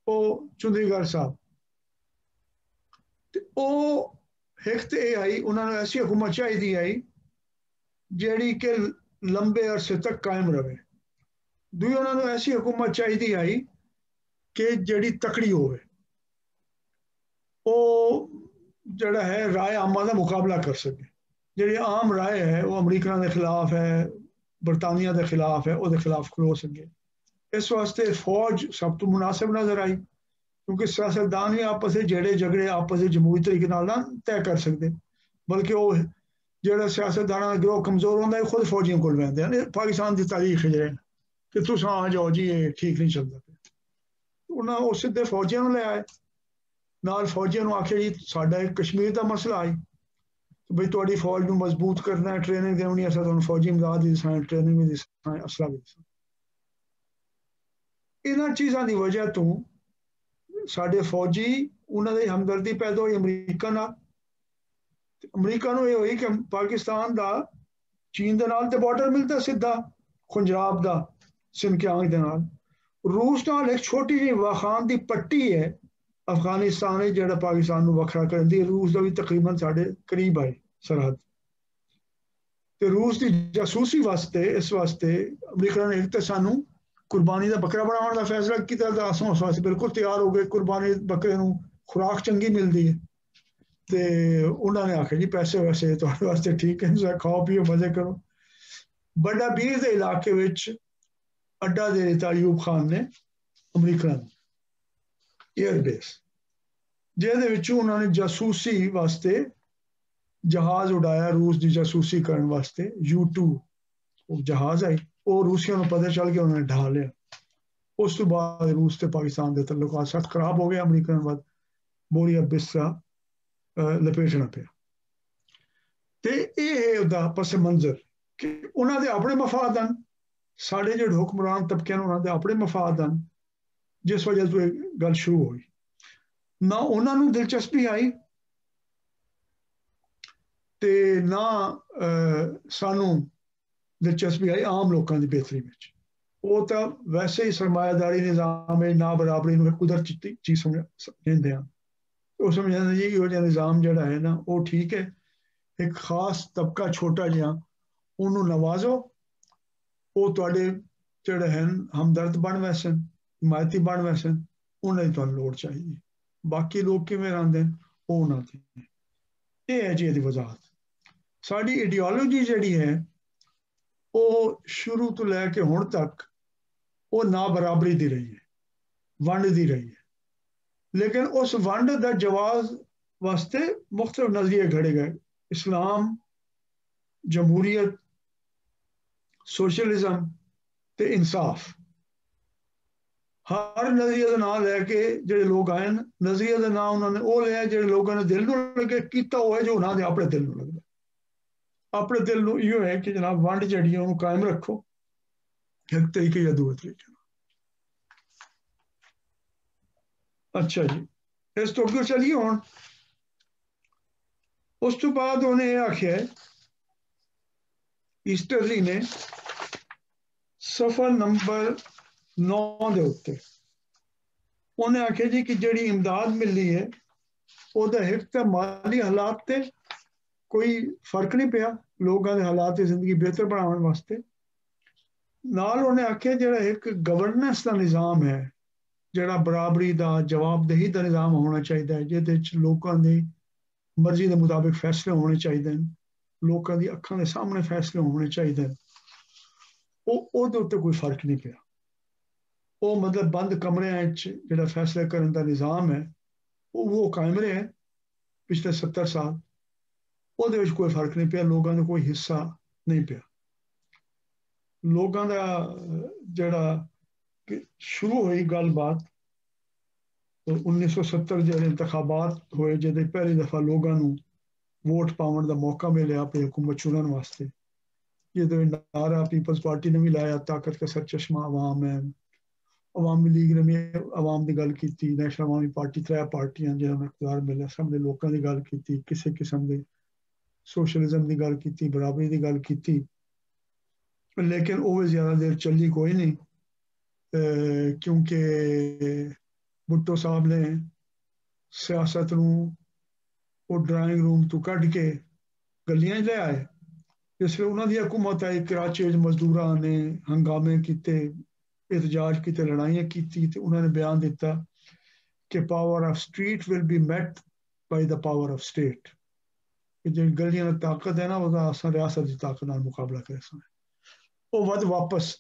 ਉਹ ਚੁੰਦਰੀਗਰ ਸਾਹਿਬ। ਤੇ ਉਹ ਇੱਕ ਤੇ ਇਹ ਆਈ, ਉਹਨਾਂ ਨੂੰ ਐਸੀ ਹਕੂਮਤ ਚਾਹੀਦੀ ਆਈ ਜਿਹੜੀ ਕਿ ਲੰਬੇ ਅਰਸੇ ਤੱਕ ਕਾਇਮ ਰਹੇ। ਦੂਜੀ ਉਹਨਾਂ ਨੂੰ ਐਸੀ ਹਕੂਮਤ ਚਾਹੀਦੀ ਆਈ ਕਿ ਜਿਹੜੀ ਤਕੜੀ ਹੋਵੇ, ਉਹ ਜਿਹੜਾ ਹੈ ਰਾਏ ਆਮਾ ਦਾ ਮੁਕਾਬਲਾ ਕਰ ਸਕੇ। ਜਿਹੜੀ ਆਮ ਰਾਏ ਹੈ ਉਹ ਅਮਰੀਕਾ ਦੇ ਖਿਲਾਫ ਹੈ, ਬਰਤਾਨੀਆ ਦੇ ਖਿਲਾਫ ਹੈ, ਉਹਦੇ ਖਿਲਾਫ ਖਲੋ ਸਕੇ। ਇਸ ਵਾਸਤੇ ਫੌਜ ਸਭ ਤੋਂ ਮੁਨਾਸਿਬ ਨਜ਼ਰ ਆਈ। क्योंकि सियासतदान भी आपस में जेड़े झगड़े आपस में जमहूरी तरीके नाल ना तय कर सकते, बल्कि वो जेड़ा सियासतदाना दा गिरोह कमजोर होंदा है खुद फौजियों कोल वहदे हैं। पाकिस्तान की तारीख है कि तुस आ जाओ जी ये ठीक नहीं चलता पे, उन्हें वो सीधे फौजियों ले आए, नाल फौजियों आखे जी साडा एक कश्मीर का मसला आई तो बई तुहाडी फौज को मजबूत करना है, ट्रेनिंग देनी, असां तुहानूं फौजी इमदाद भी दसां, ट्रेनिंग भी दसां, असला भी दसां। इन्हां चीज़ां की वजह तो साडे फौजी उन्हां दी हमदर्दी पैदा हुई अमरीका नाल। अमरीका नूं ये हुई कि पाकिस्तान दा चीन दे नाल ते बॉर्डर मिलता सीधा खुंजराब दा सिनक्यांग दे नाल, रूस नाल एक छोटी जी वाखान दी पट्टी है अफगानिस्तान है जेड़ा पाकिस्तान नूं वखरा करदी है। रूस दा भी तकरीबन साडे करीब है सरहद, ते रूस की जासूसी वास्ते इस वास्ते अमरीका ने एक तो सानू कुर्बानी का बकरा बनाने का फैसला किया, असां उस वास्ते बिल्कुल तैयार हो गए। कुर्बानी बकरे नूं खुराक चंगी मिलती है, तो उन्होंने आख्या जी पैसे वैसे तुहाडे वास्ते ठीक है, तुसीं खाओ पियो मजे करो। बड़ा बीर के इलाके विच अड्डा दे दिता अयूब खान ने अमरीका एयरबेस, जिहदे विच उन्होंने जासूसी वास्ते जहाज उड़ाया, रूस की जासूसी करने वास्ते U2 जहाज आई, वो रूसियों को पता चल गया, उन्होंने ढा लिया। उस तो बाद रूस से पाकिस्तान के तल्लुकात सख्त खराब हो गए, अमरीका ने बाद बोरिया बिस्तरा लपेटना पिया। तो यह है पस मंजर कि उन्होंने अपने मफाद हैं, साढ़े जो हुक्मरान तबके उन्होंने अपने मफाद हैं, जिस वजह से गल शुरू हुई ना उन्होंने दिलचस्पी आई ते ना सानू दिलचस्पी आई आम लोगों की बेहतरी में। वो तो वैसे ही सरमायादारी निज़ाम है, ना बराबरी में कुदरती चीज़ समझते हैं, वो समझते जी यो निज़ाम जड़ा है ना वो ठीक है, एक खास तबका छोटा जहा उन्होंने नवाजो, वो तुहाडे जेड़े हैं हमदर्द बन वैसन, हिमायती बन वैसन, उन्हें तो लोड़ चाहिए, बाकी लोग किवें रहिंदे वो उन्हां दी। ये है जी इहदी वजाहत। साडी आइडियोलॉजी जिहड़ी है वो शुरू तो लैके हुण तक वो ना बराबरी दी रही है, वंड दी रही है, लेकिन उस वंड का जवाब वास्ते मुख्तलिफ नजरिए घड़े गए, इस्लाम, जमहूरीयत, सोशलिज्म ते इंसाफ। हर नजरिए का नाम लैके जो लोग आए नजरिए का नाम उन्होंने वो लिया जो लोगों ने दिल में लगे किया, वो है जो उन्होंने अपने दिल में लगता। अपने दिल में यो है कि जनाब वंड जी उन्होंने कायम रखो एक तरीके या दूसरे तरीके। अच्छा जी, इस तो अगे चलिए हुण। उस तो बाद उन्हें यह आख्या ईस्टरली ने सफर नंबर 9 के उत्ते उन्हें आख्या जी कि जिहड़ी इमदाद मिली है वह एक तो माली हालात ते कोई फर्क नहीं पिया, लोगों के हालात की जिंदगी बेहतर बनाने वास्ते। नाल उन्हें आख्या जिहड़ा एक गवर्नेंस का निज़ाम है, जिहड़ा बराबरी का जवाबदेही का निज़ाम होना चाहिए, जिहदे लोगों की मर्जी के मुताबिक फैसले होने चाहिए, लोगों की अखां के सामने फैसले होने चाहिए, ਉਹਦੇ ਉੱਤੇ कोई फर्क नहीं पिया। वो मतलब बंद कमरिਆਂ ਜਿਹੜਾ फैसले करने का निज़ाम है वो कायम रहा पिछले 70 साल, ਉਹਦੇ ਵਿੱਚ कोई फर्क नहीं पिया, लोगों का कोई हिस्सा नहीं पिया। लोगों का जड़ा शुरू हुई गलबात तो 1970 जो इंतखाबात हुए, जिहदे पहली दफा लोगों को वोट पावन का मौका मिले अपनी हुकूमत चुनने वास्ते, ये नारा पीपल्स पार्टी ने भी लाया ताकत का सरचश्मा अवाम है। अवामी लीग ने भी अवाम की गल की, नेशनल अवामी पार्टी 3 पार्टियां जिन्होंने इख्तियार मिले सब ने लोगों की गल की, किसी किस्म के सोशलिज्म की गल की, बराबरी की गल की, लेकिन वो भी ज़्यादा देर चली कोई नहीं, क्योंकि भुट्टो साहब ने सियासत वो ड्राइंग रूम तो कढ़ के गलियां ले आए। जिसले उन्होंने हुकूमत आई कराची मजदूरों ने हंगामे किए, एहतजाज किए, लड़ाइयाँ की, तो उन्होंने बयान दिता कि power of street will be met by the power of state. जो गलियां की ताकत है ना वह अस रियासत की ताकत नाल मुकाबला कर सकते। वो वध वापस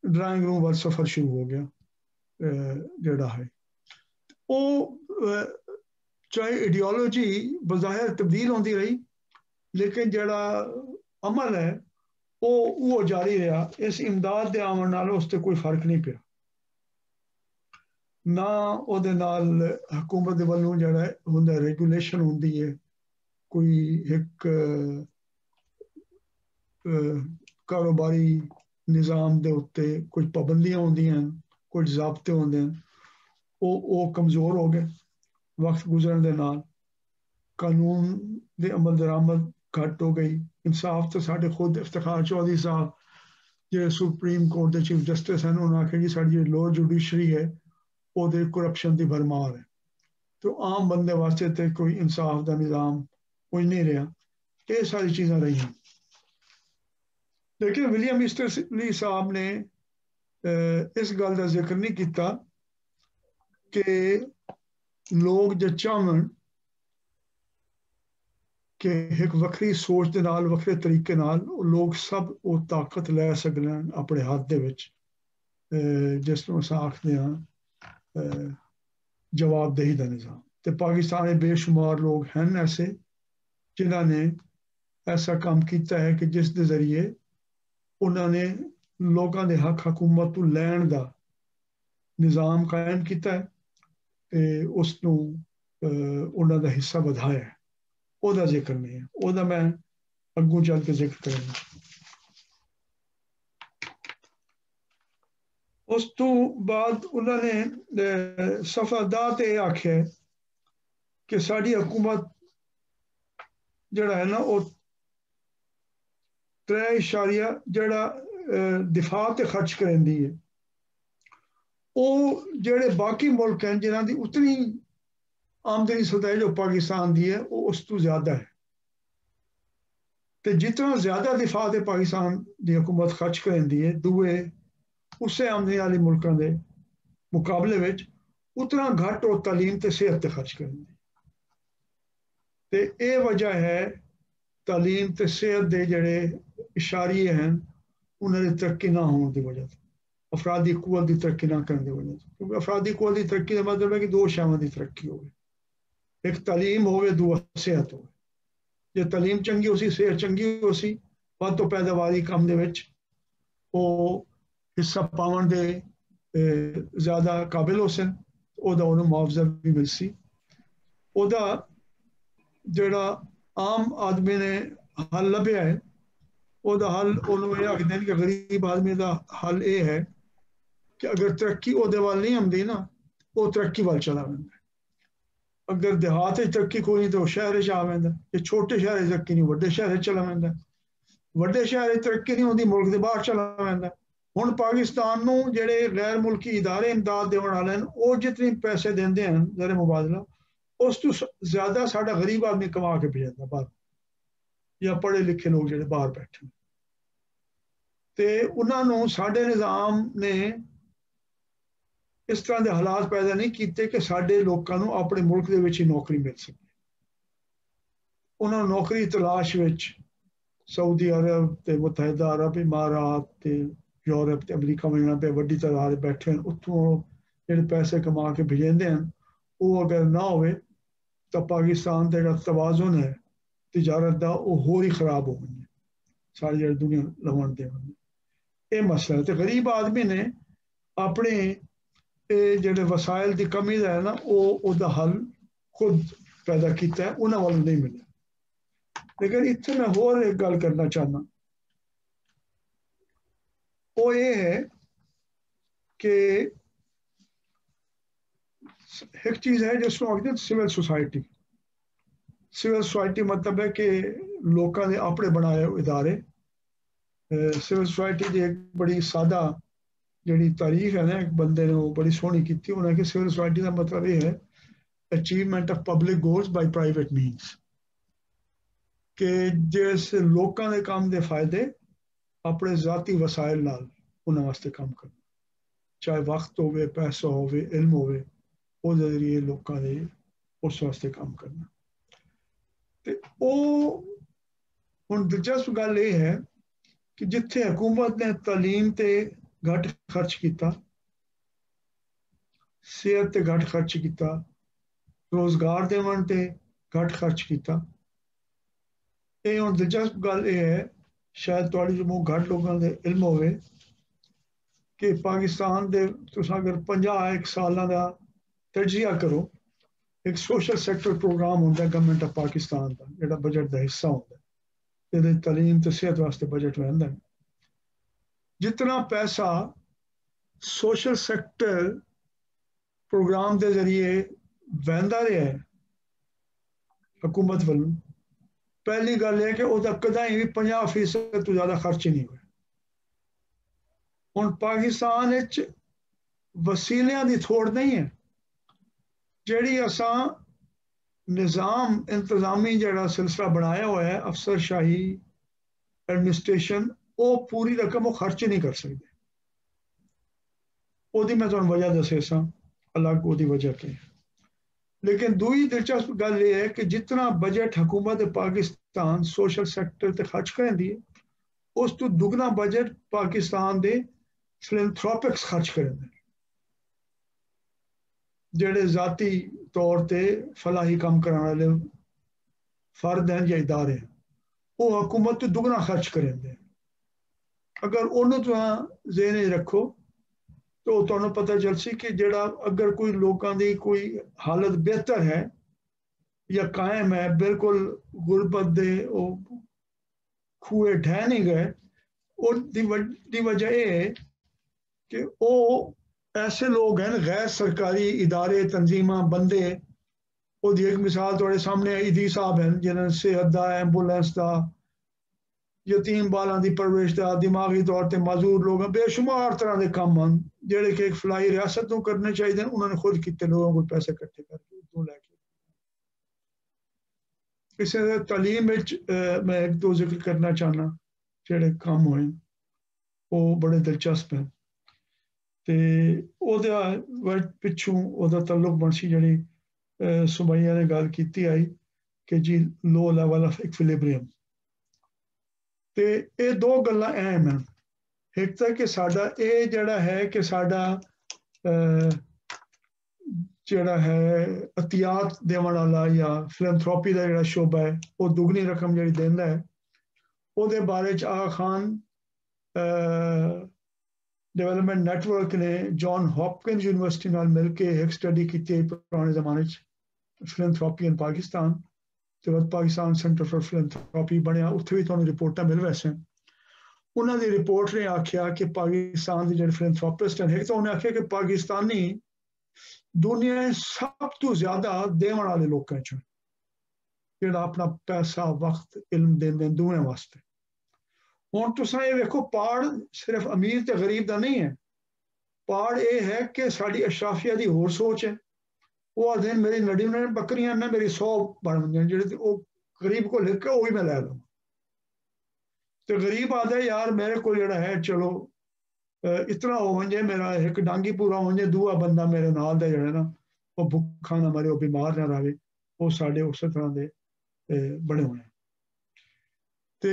ड्राइंग रूम वाल सफर शुरू हो गया जड़ा है। चाहे आइडियोलॉजी बज़ाहिर तब्दील होती रही, लेकिन जड़ा अमल है वो जारी रहा। इस इमदाद के आवन नाल उस ते कोई फर्क नहीं पिया ना। ਉਹਦੇ ਨਾਲ हुकूमत ਦੇ ਵੱਲੋਂ ਜਿਹੜਾ ਹੁੰਦਾ ਰੈਗੂਲੇਸ਼ਨ ਹੁੰਦੀ है, कोई एक कारोबारी निज़ाम के उत्ते कुछ पाबंदियां होंदियां, कुछ ज़ाब्ते होंदे हैं, वो कमज़ोर हो गए वक्त गुजरन दे नाल। कानून दे अमल दरामद घट हो गई। इंसाफ तो साढ़े खुद इफ्तिखार चौधरी साहब जो सुप्रीम कोर्ट के चीफ जस्टिस हैं, उन्होंने आखिया जी साड़ी लोअर जुडिशरी है वो करप्शन की भरमार है, तो आम बंदे वास्ते तो कोई इंसाफ का निज़ाम कोई नहीं रहा। ये सारी चीज़ां रही हैं। लेकिन विलियम ईस्टरली साहब ने इस गल का जिक्र नहीं किया कि लोग जो चाहन कि एक वक्री सोच के नाल, वक्रे तरीके नाल लोग सब वो ताकत लै सकन अपने हाथ दे विच, जिसनों अस आखते हैं जवाबदेही का निज़ाम। तो पाकिस्तान में बेशुमार लोग हैं ऐसे जिन्होंने ऐसा काम किया है कि जिस दे जरिए उन्होंने लोगों के हक हुकूमत तो लैण का निज़ाम कायम किया है, उसनों उन्हों का हिस्सा बढ़ाया है। ਉਹਦਾ ਜ਼ਿਕਰ नहीं है, ਉਹਦਾ मैं अगों चल के जिक्र करूँगा। उस तो बाद उन्होंने सफादा ते आख्या कि साड़ी हुकूमत जड़ा है ना वो 3 जड़ा दिफा ते खर्च करेंदी है, वो जेड़े बाकी मुल्क हैं जिन्हों की उतनी आमदनी सतह जो पाकिस्तान की है वो उस तो ज्यादा है। तो जितना ज्यादा दिफा से पाकिस्तान की हुकूमत खर्च करेंदी है दूए उससे आमदनी वाले मुल्कों के मुकाबले में, उतना घट वो तालीम ते सेहत ते खर्च करेंदी। तो ये वजह है तालीम ते सेहत के जड़े इशारे हैं उन्होंने तरक्की ना होने की वजह से, अफरादी कुव्वत की तरक्की ना करने की वजह से। क्योंकि अफरादी कुव्वत की तरक्की का मतलब है कि 2 शावां की तरक्की हो, एक तालीम हो, दूआ सेहत हो। जो तालीम चंगी हो सी, सेहत चंगी हो सी, वध तो पैदावारी काम दे विच वो हिस्सा पावन दे ज़्यादा काबिल हो सन, ओदा उन्हें मुआवजा भी मिल सी। ओदा जड़ा आम आदमी ने हल लभ्या है, ओदा हल उन्होंने ये आखदे कि गरीब आदमी का हल ये है कि अगर तरक्की ओदे वाल नहीं आती ना, वो तरक्की वाल चला जाता। अगर देहात तरक्की कोई नहीं तो शहर आ जाता, जो छोटे शहर तरक्की नहीं वड्डे शहर चला जाता, वड्डे शहर तरक्की नहीं होती मुल्क के बाहर चला जाता। हुण पाकिस्तान नूं जिहड़े गैर मुल्की इदारे इमदाद देण वाले हैं वो जितने पैसे देंदे हैं ज़र मुबादला, उस तो ज़्यादा साडा गरीब आदमी कमा के भेजदा बाहर, या पढ़े लिखे लोग जिहड़े बाहर बैठे। तो उन्होंने साडे निज़ाम ने इस तरह के हालात पैदा नहीं किए कि साडे लोगों को अपने मुल्क दे विच ही नौकरी मिल सके। उन्होंने नौकरी तलाश विच सऊदी अरब ते मुतहदा अरब इमारात ते यूरोप ते अमरीका में जहाँ पे वड्डी तादाद बैठे हैं, उत्थों जिहड़े पैसे कमा के भेजते हैं, वो अगर ना हो तो पाकिस्तान का जो तवाजुन है तिजारत का वो होर ही खराब हो गई है, सारी जी दुनिया लवण दे। ये मसला है। तो गरीब आदमी ने अपने जेडे वसाइल की कमी है ना वो हल खुद पैदा किया है, उन्होंने वालों नहीं मिले। लेकिन इतने मैं होर एक गल करना चाहना, वो ये है कि एक चीज़ है जिसको आखते सिविल सोसाइटी। सिविल सोसाइटी मतलब है कि लोगों ने अपने बनाए इदारे। सिविल सोसाइटी की एक बड़ी सादा जी तारीफ है ना, एक बंदे ने वो बड़ी सोहनी की। उन्हें कि सिविल सोसाइटी का मतलब ये है achievement of public goals by private मीनस, कि जिस लोगों के काम के फायदे अपने ज़ाती वसाइल नाल उन्होंने वास्ते काम करना, चाहे वक्त होवे, पैसा होवे, इल्म होवे, वो जरिए लोगों के उस वास्ते काम करना। तो हुण दिलचस्प गल ये है कि जिथे हुकूमत ने तालीम ते घट खर्च किया, सेहत ते घट खर्च किया, रोजगार देवन ते घट खर्च किया। ये हुण दिलचस्प गल ये है, शायद तुहाडे जो मूंह घट लोगों के इल्म होवे कि पाकिस्तान दे तुसां अगर 50 सालां दा तजिया करो, एक सोशल सैक्टर प्रोग्राम होंदा गवर्नमेंट ऑफ पाकिस्तान का जिहड़ा बजट का हिस्सा होंदा, ये तलीम ते सेहत वास्ते बजट रहिंदा है। जितना पैसा सोशल सैक्टर प्रोग्राम के जरिए वहदा रहा है हुकूमत वालों, पहली गल है कि वह कदाई भी 50% तो ज़्यादा खर्च ही नहीं हुए। हुण पाकिस्तान वसीलियां की थोड़ नहीं है, जिहड़ी असां निज़ाम इंतजामी जिहड़ा सिलसिला बनाया हुआ है, अफसरशाही एडमिनिस्ट्रेशन, वो पूरी रकम वो खर्च नहीं कर सकते। ਉਹਦੀ मैं तुहानूं वजह दसे सा अलग ਉਹਦੀ वजह की। लेकिन दूई दिलचस्प गल यह है कि जितना बजट हुकूमत पाकिस्तान सोशल सैक्टर ते खर्च करेंदी है, उस तो दुगना बजट पाकिस्तान दे फिलैंथ्रोपिक्स खर्च करेंदे, जेड़े जाती तौर ते फलाही काम कराने वाले फर्द हैं या इदारे हैं, वो हुकूमत तो दुगना खर्च करेंदे। अगर उन्होंने तुम ज़हन रखो तो तुहानूं पता चल सी कि जेड़ा अगर कोई लोगों की कोई हालत बेहतर है या कायम है, बिल्कुल गुरबत दे खूए ढह नहीं गए, उसकी वजह यह है कि वो ऐसे लोग हैं, गैर सरकारी इदारे तंजीमा बंदे। वो एक मिसाल थोड़े सामने ईदी साहब हैं जिन्होंने सेहत का, एंबूलेंस का, यतीम बालों की परवरिश का, दिमागी तौर पर माजूर लोग, बेशुमार तरह के काम हैं जेड़े कि एक फलाई रियासत को करने चाहिए, उन्होंने खुद कितने लोगों को पैसे इकट्ठे करके उतों लैके। इस तलीम मैं एक दो जिक्र करना चाहना जेड़े काम होए वो बड़े दिलचस्प हैं। तो पिछों वह तल्लुक बनसी जी सुमैया ने गल की आई कि जी लो लैवल ऑफ इक्विलिब्रियम। तो ये दो गल्लां अहम हैं। एक तो कि साडा ये जड़ा है कि साडा जड़ा है अतियात देवन वाला या फिलैंथ्रोपी का जड़ा शोबा है वो दुगनी रकम जी देंदा है। ਉਹਦੇ बारे आगा खान डेवलपमेंट नैटवर्क ने जॉन हॉपकिंस यूनिवर्सिटी नाल मिल के एक स्टडी की पुराने जमाने फिलैंथ्रोपी इन पाकिस्तान, तो पाकिस्तान सेंटर फॉर फिलैंथ्रोपी बनया, उत्थे भी तुहानूं रिपोर्टां मिल वैसे। उन्होंने रिपोर्ट ने आख्या कि पाकिस्तान के जो फिलैंथ्रोपिस्ट हैं, एक तो उन्हें आख्या कि पाकिस्तानी दुनिया सब तो ज्यादा देवन वाले लोगों च जिहड़ा अपना पैसा वक्त इल्म देंदे दुएं वास्ते। हुण तुसां ये वेखो, पाड़ सिर्फ अमीर ते गरीब का नहीं है, पाड़ ये है कि साड़ी अशराफिया की होर सोच है। वो आखदे मेरी 99 बकरियां ने मेरी 100 बन गई, जेह्ड़े वो गरीब को लिख के वो भी मैं लै लूँ। तो गरीब आदे यार मेरे को जड़ा है चलो इतना हो वजे, मेरा एक डांगी पूरा हो वजे, दूआ बंदा मेरे नाल दा जड़ा ना वो भुखा ना मरे, वो बीमार ना रहे, वो साढ़े उस तरह के बने हुए। तो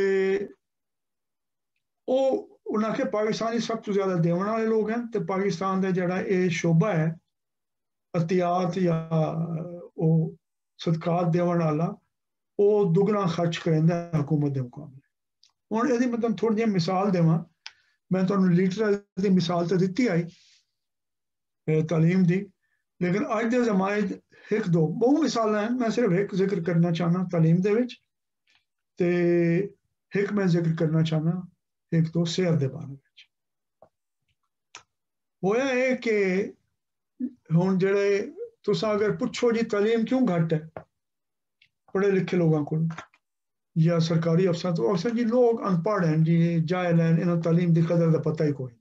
उन्हें आखे पाकिस्तानी सब तो ज्यादा देवन वाले लोग हैं, तो पाकिस्तान का जड़ा ये शोबा है अतियात या वो सदकात देवन वाला, वो दुगना खर्च करेंदा हुकूमत के मुकाबले। हुण इहदी मैं तुहानूं थोड़ी जी मिसाल देवां। मैं तुहानूं लीटरल की मिसाल तो दी आई तालीम की, लेकिन अज के जमाने एक दो बहु मिसाल हैं, मैं सिर्फ एक जिक्र करना चाहना तालीम दे विच, ते एक मैं जिक्र करना चाहना एक दो सेहत के बारे में। होया है कि हुण जिहड़े तुसां अगर पुछो जी तालीम क्यों घट है पढ़े लिखे लोगों को या सरकारी अफसर, तो अफसर जी लोग अनपढ़ हैं जी, जाहिल हैं, इन्होंने तालीम की कदर का पता ही कोई,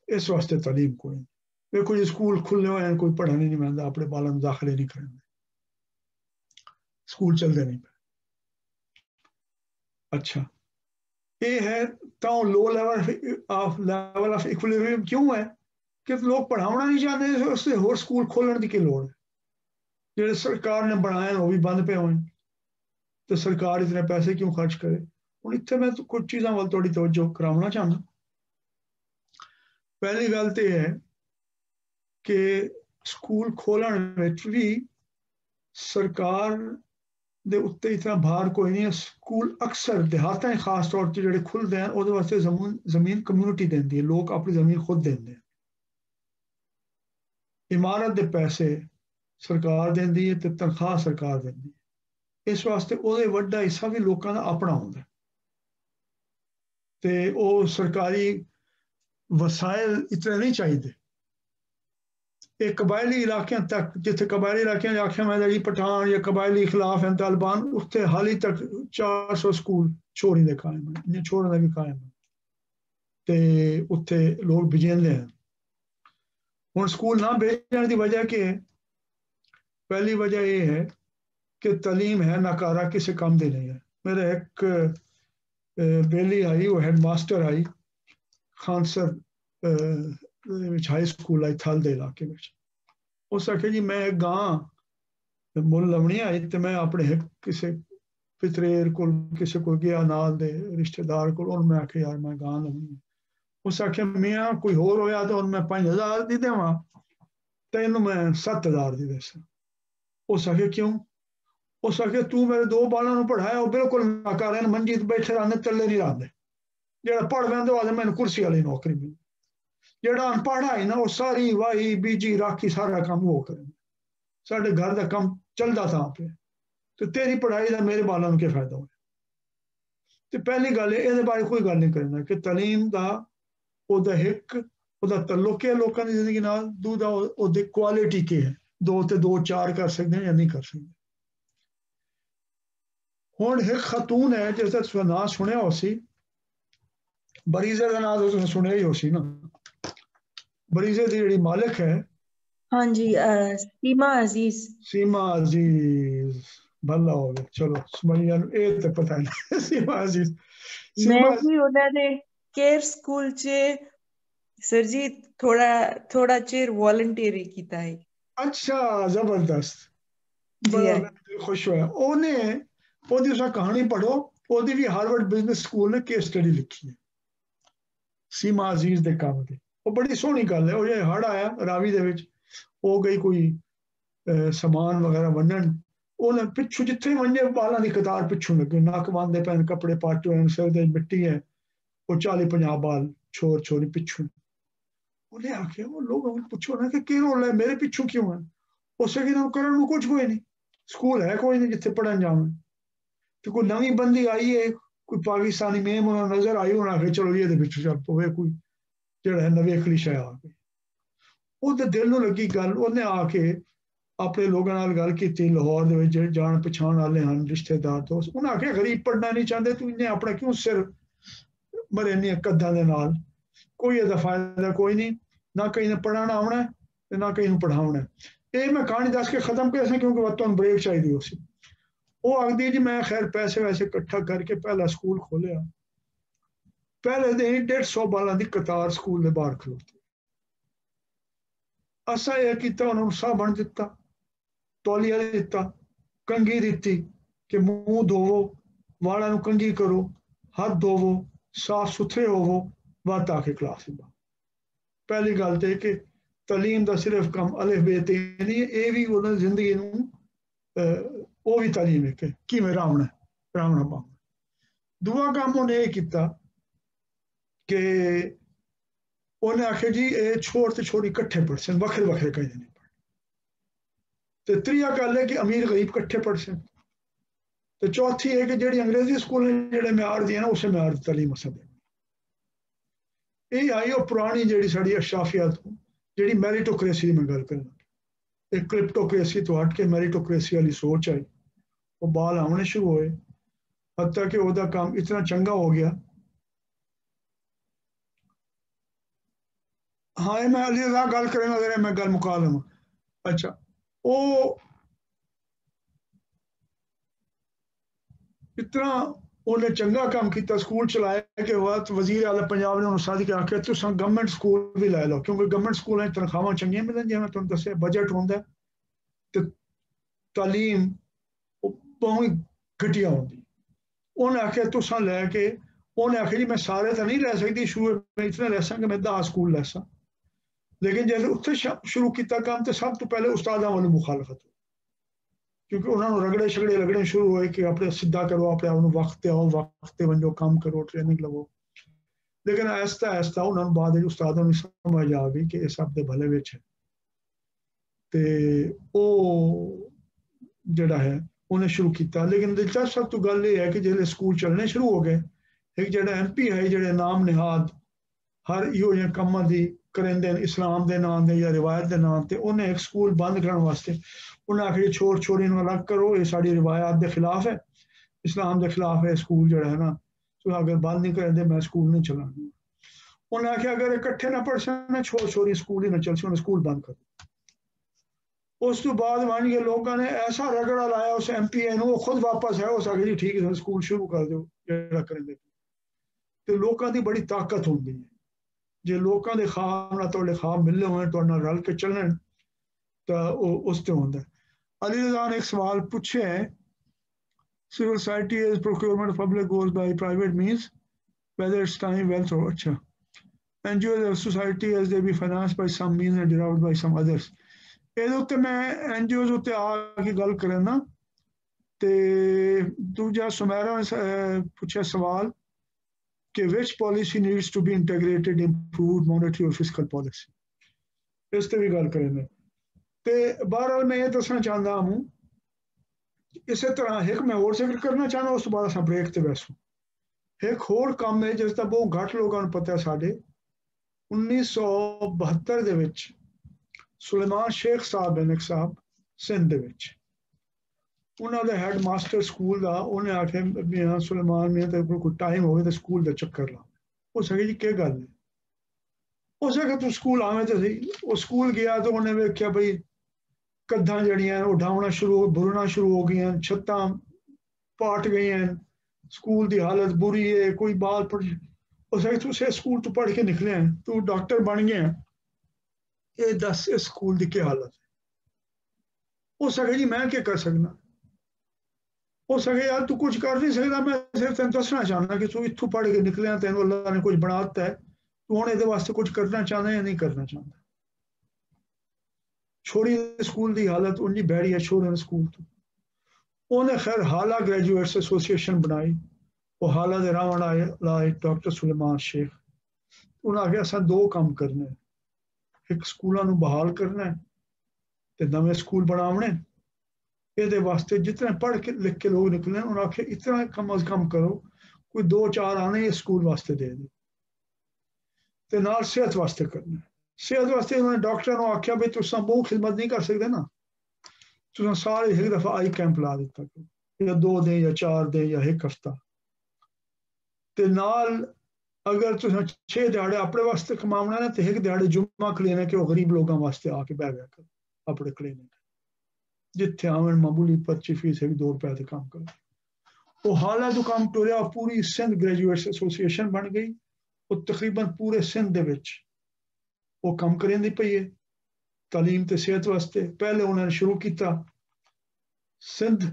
इस वास्ते तालीम कोई। देखो जी स्कूल खुले हुए हैं, कोई पढ़ाने नहीं बनता, अपने बालों में दाखिले नहीं करेंगे, स्कूल चलते नहीं पे। अच्छा ये है तो लो लेवल ऑफ इक्विलिब्रियम क्यों है कि लोग पढ़ाना नहीं चाहते, उससे होर स्कूल खोलने की लोड़ है। जो सरकार ने बनाए वो भी बंद पे हुए, तो सरकार इतने पैसे क्यों खर्च करे। हूँ इतने मैं तो कुछ चीज़ों वाल थोड़ी तवज्जो कराना चाहना। पहली गल तो यह है कि स्कूल खोलण विच भी सरकार दे उत्ते इतना भार कोई नहीं है। स्कूल अक्सर देहातां खास तौर पर जिहड़े खुलते हैं उहदे वास्ते जमीन कम्यूनिटी देंदी है, लोग अपनी जमीन खुद देंदे हैं। इमारत दे पैसे सरकार देंदी है ते तनख्वाह सरकार देंदी है। इस वास्ते उहदे वड्डा हिस्सा भी लोकां दा अपना हुंदा है ते ओह सरकारी वसाइल इतने नहीं चाहिए। एक कबायली इलाकों तक जिथे कबायली इलाकों आख्या मैं जी पठान या कबायली खिलाफ हैं तालिबान, उत्थे हाली तक 400 स्कूल छोरी दे कायम हैं, छोरन दे भी कायम हैं ते उत्थे लोग भेजेंदे हैं। हुण स्कूल ना भेजण की वजह की है? पहली वजह यह है कि तालीम है नाकारा, किसी काम दी नहीं है। मेरे एक बेली आई, वो हेडमास्टर आई खानसर हाई स्कूल आई थल दे इलाके में। उस आखे जी मैं गां मुल लवनी आई तो मैं अपने किसी पितरेर को किसी को गया नाल दे रिश्तेदार को, मैं आखे यार मैं गां लवनी। उस आखे मियाँ कोई होर होया तो मैं 5000 दी देवां, तेन मैं 7000 दी देसा। उस आखे क्यों? उस आखे तू मेरे 2 बालों पढ़ाया, बिल्कुल नाकारा मंजी बैठे रहने तले नहीं रहते। जो पढ़ लेंदे वो मैंने कुर्सी वाली नौकरी मिली। ਜਿਹੜਾ अनपढ़ है ना वो सारी वाही बीजी राखी सारा काम वो करे। साढ़े घर का काम चलता था पे, तो तेरी पढ़ाई का मेरे बालों क्या फायदा हो? तो पहली गल ये बारे कोई गल नहीं करना कि तलीम का हिक तल्लुक है लोगों की जिंदगी नाल, दूसरा क्वालिटी की है, 2 ते 2 4 कर सकते हैं या नहीं कर सकते। हुण एक खतून है जिसका तुसीं नाम सुनिया हो सी, बरीज़े का नाम तो सुनिया ही हो सी ना। बरीज़े की जिहड़ी मालिक है, हाँ जी, सीमा अजीज। सीमा अजीज भला हो गया। चलो सुमैया ये तो पता नहीं सीमा अजीज। मैं भी उन्होंने केयर स्कूल चे सर जी थोड़ा चिर वॉलंटियरी कीता है। अच्छा जबरदस्त, बड़ा खुश हुआ। ओने ओदी उस कहानी पढ़ो, ओदी भी हार्वर्ड बिजनेस स्कूल ने केस स्टडी लिखी है सीमा अजीज दे काम दी। वो बड़ी सोहनी गल है। वो जो हड़ आया रावी दे विच, वो गई कोई समान वगैरह वंडन, उन्हें पिछू जिथे वंजे बालों की कतार पिछू लगे, नक बांधे पैन, कपड़े पाटे हुए, सिर दे मिट्टी है, वो 40-50 बाल छोर छोरी पिछू। उन्हें आखिया वो लोग पूछो ना कि की रोल है, मेरे पिछू क्यों है? उसे करन कुछ कोई नहीं, स्कूल है कोई नहीं जिथे पढ़न जावे। तो कोई नवी बंदी आई है, कोई पाकिस्तानी मेम उन्हें नजर आई, उन्हें आखे चलो ये पिछू चल पवे, कोई जड़ा है नवेखली शय आ गई। ਉਹਦੇ दिल ਨੂੰ लगी गल, उन्हें आके अपने लोगों नाल गल की लाहौर दे विच जान पछाण वाले हैं रिश्तेदार दोस्त। उन्हें आखे गरीब पढ़ना नहीं चाहते, तू इन्हें अपना क्यों सिर मरे नहीं कद्दां दे नाल? कोई ਇਹਦਾ फायदा कोई नहीं, ना कहीं ने पढ़ाना आना है ना कहीं पढ़ाना है। ये मैं कहानी दस के खत्म कर सकें क्योंकि तुहानूं ब्रेक चाहिए हो सी। वो आखदी जी मैं खैर पैसे वैसे इकट्ठा करके पहला स्कूल खोलिया। पहले दिन 150 बालों की कतार स्कूल के बाहर खलोती। असा यह किया, उन्होंने साबण दिता, तौलिया दिता, कंघी दी कि मूँह धोवो, वालों कंघी करो, हाथ धोवो, साफ सुथरे होवो, वत आके क्लास में। पहली गल तो कि तलीम का सिर्फ काम अलिफ बे ते नहीं, ये भी उन्होंने जिंदगी वो भी तलीम है कि किवें रावणा पावना। दूआ काम उन्हें यह किया कि उन्हें आखे जी ये छोर तो छोरी कट्ठे पढ़ सन, वखरे वखरे कहीं नहीं पढ़। तो त्रीया गल है कि अमीर गरीब कट्ठे पढ़ सन। तो चौथी है कि जी अंग्रेजी स्कूल जो म्यार दी है ना, उस म्यार की तलीम अस दें। यही आई वो पुरानी जी साड़ी अशराफियत जी मैरिटोक्रेसी की मैं गल करना, एक क्रिप्टोक्रेसी तो हट के मैरिटोक्रेसी वाली सोच आई। वो बाल आने शुरू होए, हत्या कि वह काम इतना चंगा हो गया। हाँ मैं अली गल करेंगा, अगर मैं गल मुका लवा। अच्छा वो इतना उन्हें चंगा काम किया, स्कूल चलाया कि वह वजीर आला पंजाब ने उन्होंने साथ के आख्या तुस गवर्नमेंट स्कूल भी लै लो, क्योंकि गवर्नमेंट स्कूल तनख्वाह चंगियां मिलन, जिवें मैं तुहानूं दस्सिया बजट होंदा ते तालीम बहुत ही घटिया होंदी। उन्हें आख्या तुसां लैके, उन्हें आख्या जी मैं सारे तो नहीं लै सकती, शुरू में इतने लै सा कि मैं 10 स्कूल लै सा। लेकिन जैसे उत्थे शुरू किया काम तो सब तो पहले उस्तादां वालों मुखालफत, क्योंकि उन्होंने रगड़े शगड़े लगने शुरू हुए कि अपने सीधा करो, अपने आप वक्त आओ, वक्त वंजो, काम करो, ट्रेनिंग लवो। लेकिन आहिस्ता आहिस्ता उन्होंने बाद उस्तादों ने समझ आ गई कि इस सब के भले विच है, तो वो जड़ा है उन्हें शुरू किया। लेकिन दिलचस्प सब तो गल ये है कि जो स्कूल चलने शुरू हो गए, एक जो MP है जोड़े नाम निहाद हर इो जे कमां दी करेंदे इस्लाम के नाम से या रिवायत के नाम से, उन्हें एक स्कूल बंद करने वास्ते उन्हें आखिर छोर छोरी अलग करो, ये साड़ी रिवायत के खिलाफ है, इस्लाम के खिलाफ है स्कूल जड़ा है ना, तो अगर बंद नहीं करेंगे मैं स्कूल नहीं चलाना। उन्हें आखिया अगर इकट्ठे ना पढ़ सकना छोर छोरी स्कूल ही ना चल सी, उन्हें स्कूल बंद कर। उस तो बाद बन के लोगों ने ऐसा रगड़ा लाया उस MP वो खुद वापस है, उस आगे जी ठीक है स्कूल शुरू कर दो जड़ा करेंगे। तो लोगों की बड़ी ताकत होंगी है, जो लोगों के ख्वाब ना थोड़े ख्वाब मिले हुए तो रल के चलन तो उसते होंगे। अली रज़ा ने एक सवाल पूछे है, civil society is procurement public goods by private means whether it's time wealth or अच्छा NGOs of society as they be financed by some means and derived by some others। ਇਹਦੇ ਉੱਤੇ ਮੈਂ NGOs ਉੱਤੇ ਆ ਕੇ ਗੱਲ ਕਰਨਾ। ਤੇ ਦੂਜਾ ਸੁਮੈਰਾ ਨੇ ਪੁੱਛਿਆ ਸਵਾਲ कि which policy needs to be integrated, improved monetary or fiscal policy, इस ते भी गल करेंगे। ते बहरहाल मैं ये दसना चाहता हूँ, इस तरह एक मैं और जिक्र करना चाहना, उस बाद अस ब्रेक ते बैसू। एक होर काम है जिसका बहुत घट लोगों को पता है, साढ़े 1972 दे विच सुलेमान शेख साहब हैं, एक साहब सिंध दे विच, उन्होंने हैड मास्टर स्कूल का, उन्हें आखे मियाँ सुलेमान मियाँ तेरे को कोई टाइम हो तो स्कूल का चक्कर ला। उस आखे जी क्या गल है, उस आखे तू स्कूल आवे तो सही। वो स्कूल गया तो उन्हें वेख्या बई कद्दां जड़ियां वो डाउना शुरू बुरना शुरू हो गई, छत्तां पाट गई हैं, स्कूल की हालत बुरी है, कोई बाल पढ़। उस आखे तू स्कूल तो पढ़ के निकले हैं, तू डॉक्टर बन गया, ये दस इस स्कूल की क्या हालत है। उस आखे जी मैं क्या कर सकना। हो सके यार तू कुछ कर नहीं सकता, मैं सिर्फ तेन दसना चाहना कि तू इतों पढ़ के निकलिया, तेन अल्लाह ने कुछ बना दिता है, तू हूँ ये वास्ते कुछ करना चाहता या नहीं करना चाहता। छोड़ी स्कूल की हालत उन्नी बैड़ी है, छोड़े स्कूल तो उन्हें खैर हाला ग्रेजुएट्स एसोसिएशन बनाई, वो हाला दे रावण लाए डॉक्टर सुलेमान शेख। उन्हें आगे असा दो काम करने, एक स्कूलों बहाल करना है तो नवे स्कूल बनावने, ये वास्ते जितने पढ़ के लिख के लोग निकले उन्हें आखे इतना कम अज कम करो, कोई 2-4 आने ये स्कूल वास्ते दे दे, ते नाल सेहत वास्ते करना। सेहत वास्ते उन्होंने डॉक्टर को आख्या भी तुम मुंह खिदमत नहीं कर सकते ना, तुम सारे एक दफा आई कैंप ला दिता करो, या 2 दिन या 4 दिन या 1 हफ्ता, ते नाल अगर तुम 6 दिहाड़े अपने वास्ते कमावना है तो 1 दिहाड़े जुम्मा क्लिनिक वो गरीब लोगों वास्ते आके बह गया कर अपने क्लिनिक, जिथे आवन मामूली पर्ची फीस है भी 2 रुपए से काम कर। वो हालात तो काम टुरया, पूरी सिंध ग्रेजुएट्स एसोसिएशन बन गई, वो तकरीबन पूरे सिंध दे विच वो काम करेंदी पई है तालीम ते सेहत वास्ते। पहले उन्होंने शुरू किया सिंध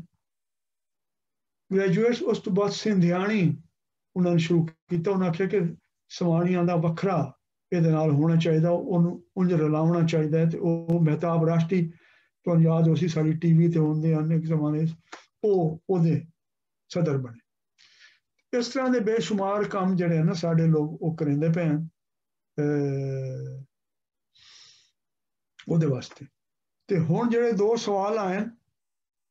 ग्रेजुएट्स, उस तो बाद सिंधियाणी उन्होंने शुरू किया। उन्हें आख्या कि सवाणियां दा वखरा ये होना चाहिए, उंज रलावना चाहिए, तो वो मेहताब राष्ट्रीय तो याद हो सी सारी TV ते होंदे एक जमाने वो सदर बने। इस तरह के बेशुमार काम जड़े ना साढ़े लोग वो करेंदे पे हैं वास्ते। तो हुण जड़े 2 सवाल आए,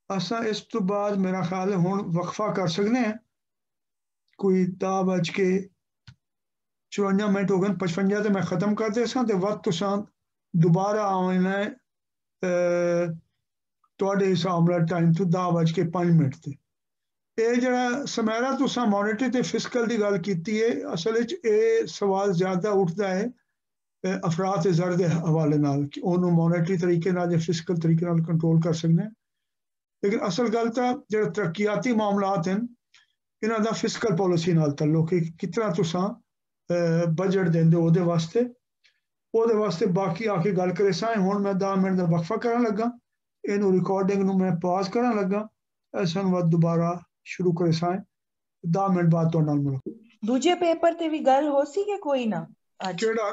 असा इस तो बाद मेरा ख्याल है हुण वक्फा कर सकते हैं, कोई 10:54 हो गए, 55 तो मैं खत्म कर दे सा, तो वक्त तुसा दोबारा आना है तुहाडे हिसाब नाल टाइम तो 10:05 ते। ये जड़ा समैरा तुसा मॉनेटरी ते फिस्कल की गल की है, असल ये सवाल ज़्यादा उठता है अफरात ज़र के हवाले नाल कि उन्होंने मॉनेटरी तरीके नाल या फिस्कल तरीके नाल कंट्रोल कर सकते हैं। लेकिन असल गल तो जो तरक्याती मामलात हैं इन्हों का फिस्कल पॉलिसी नाल तल्लुक है, कितना तुसा बजट देंदे ओदे वास्ते बाकी आके गल करे सा। हुण मैं 10 मिनट का वक्फा करन लगा, इनू रिकॉर्डिंग नू मैं पॉज करन लगा, ऐसा दोबारा शुरू करे सा 10 मिनट बाद तो नाल मुलाकात। दूजे पेपर ते भी गल हो सी कि कोई ना केड़ा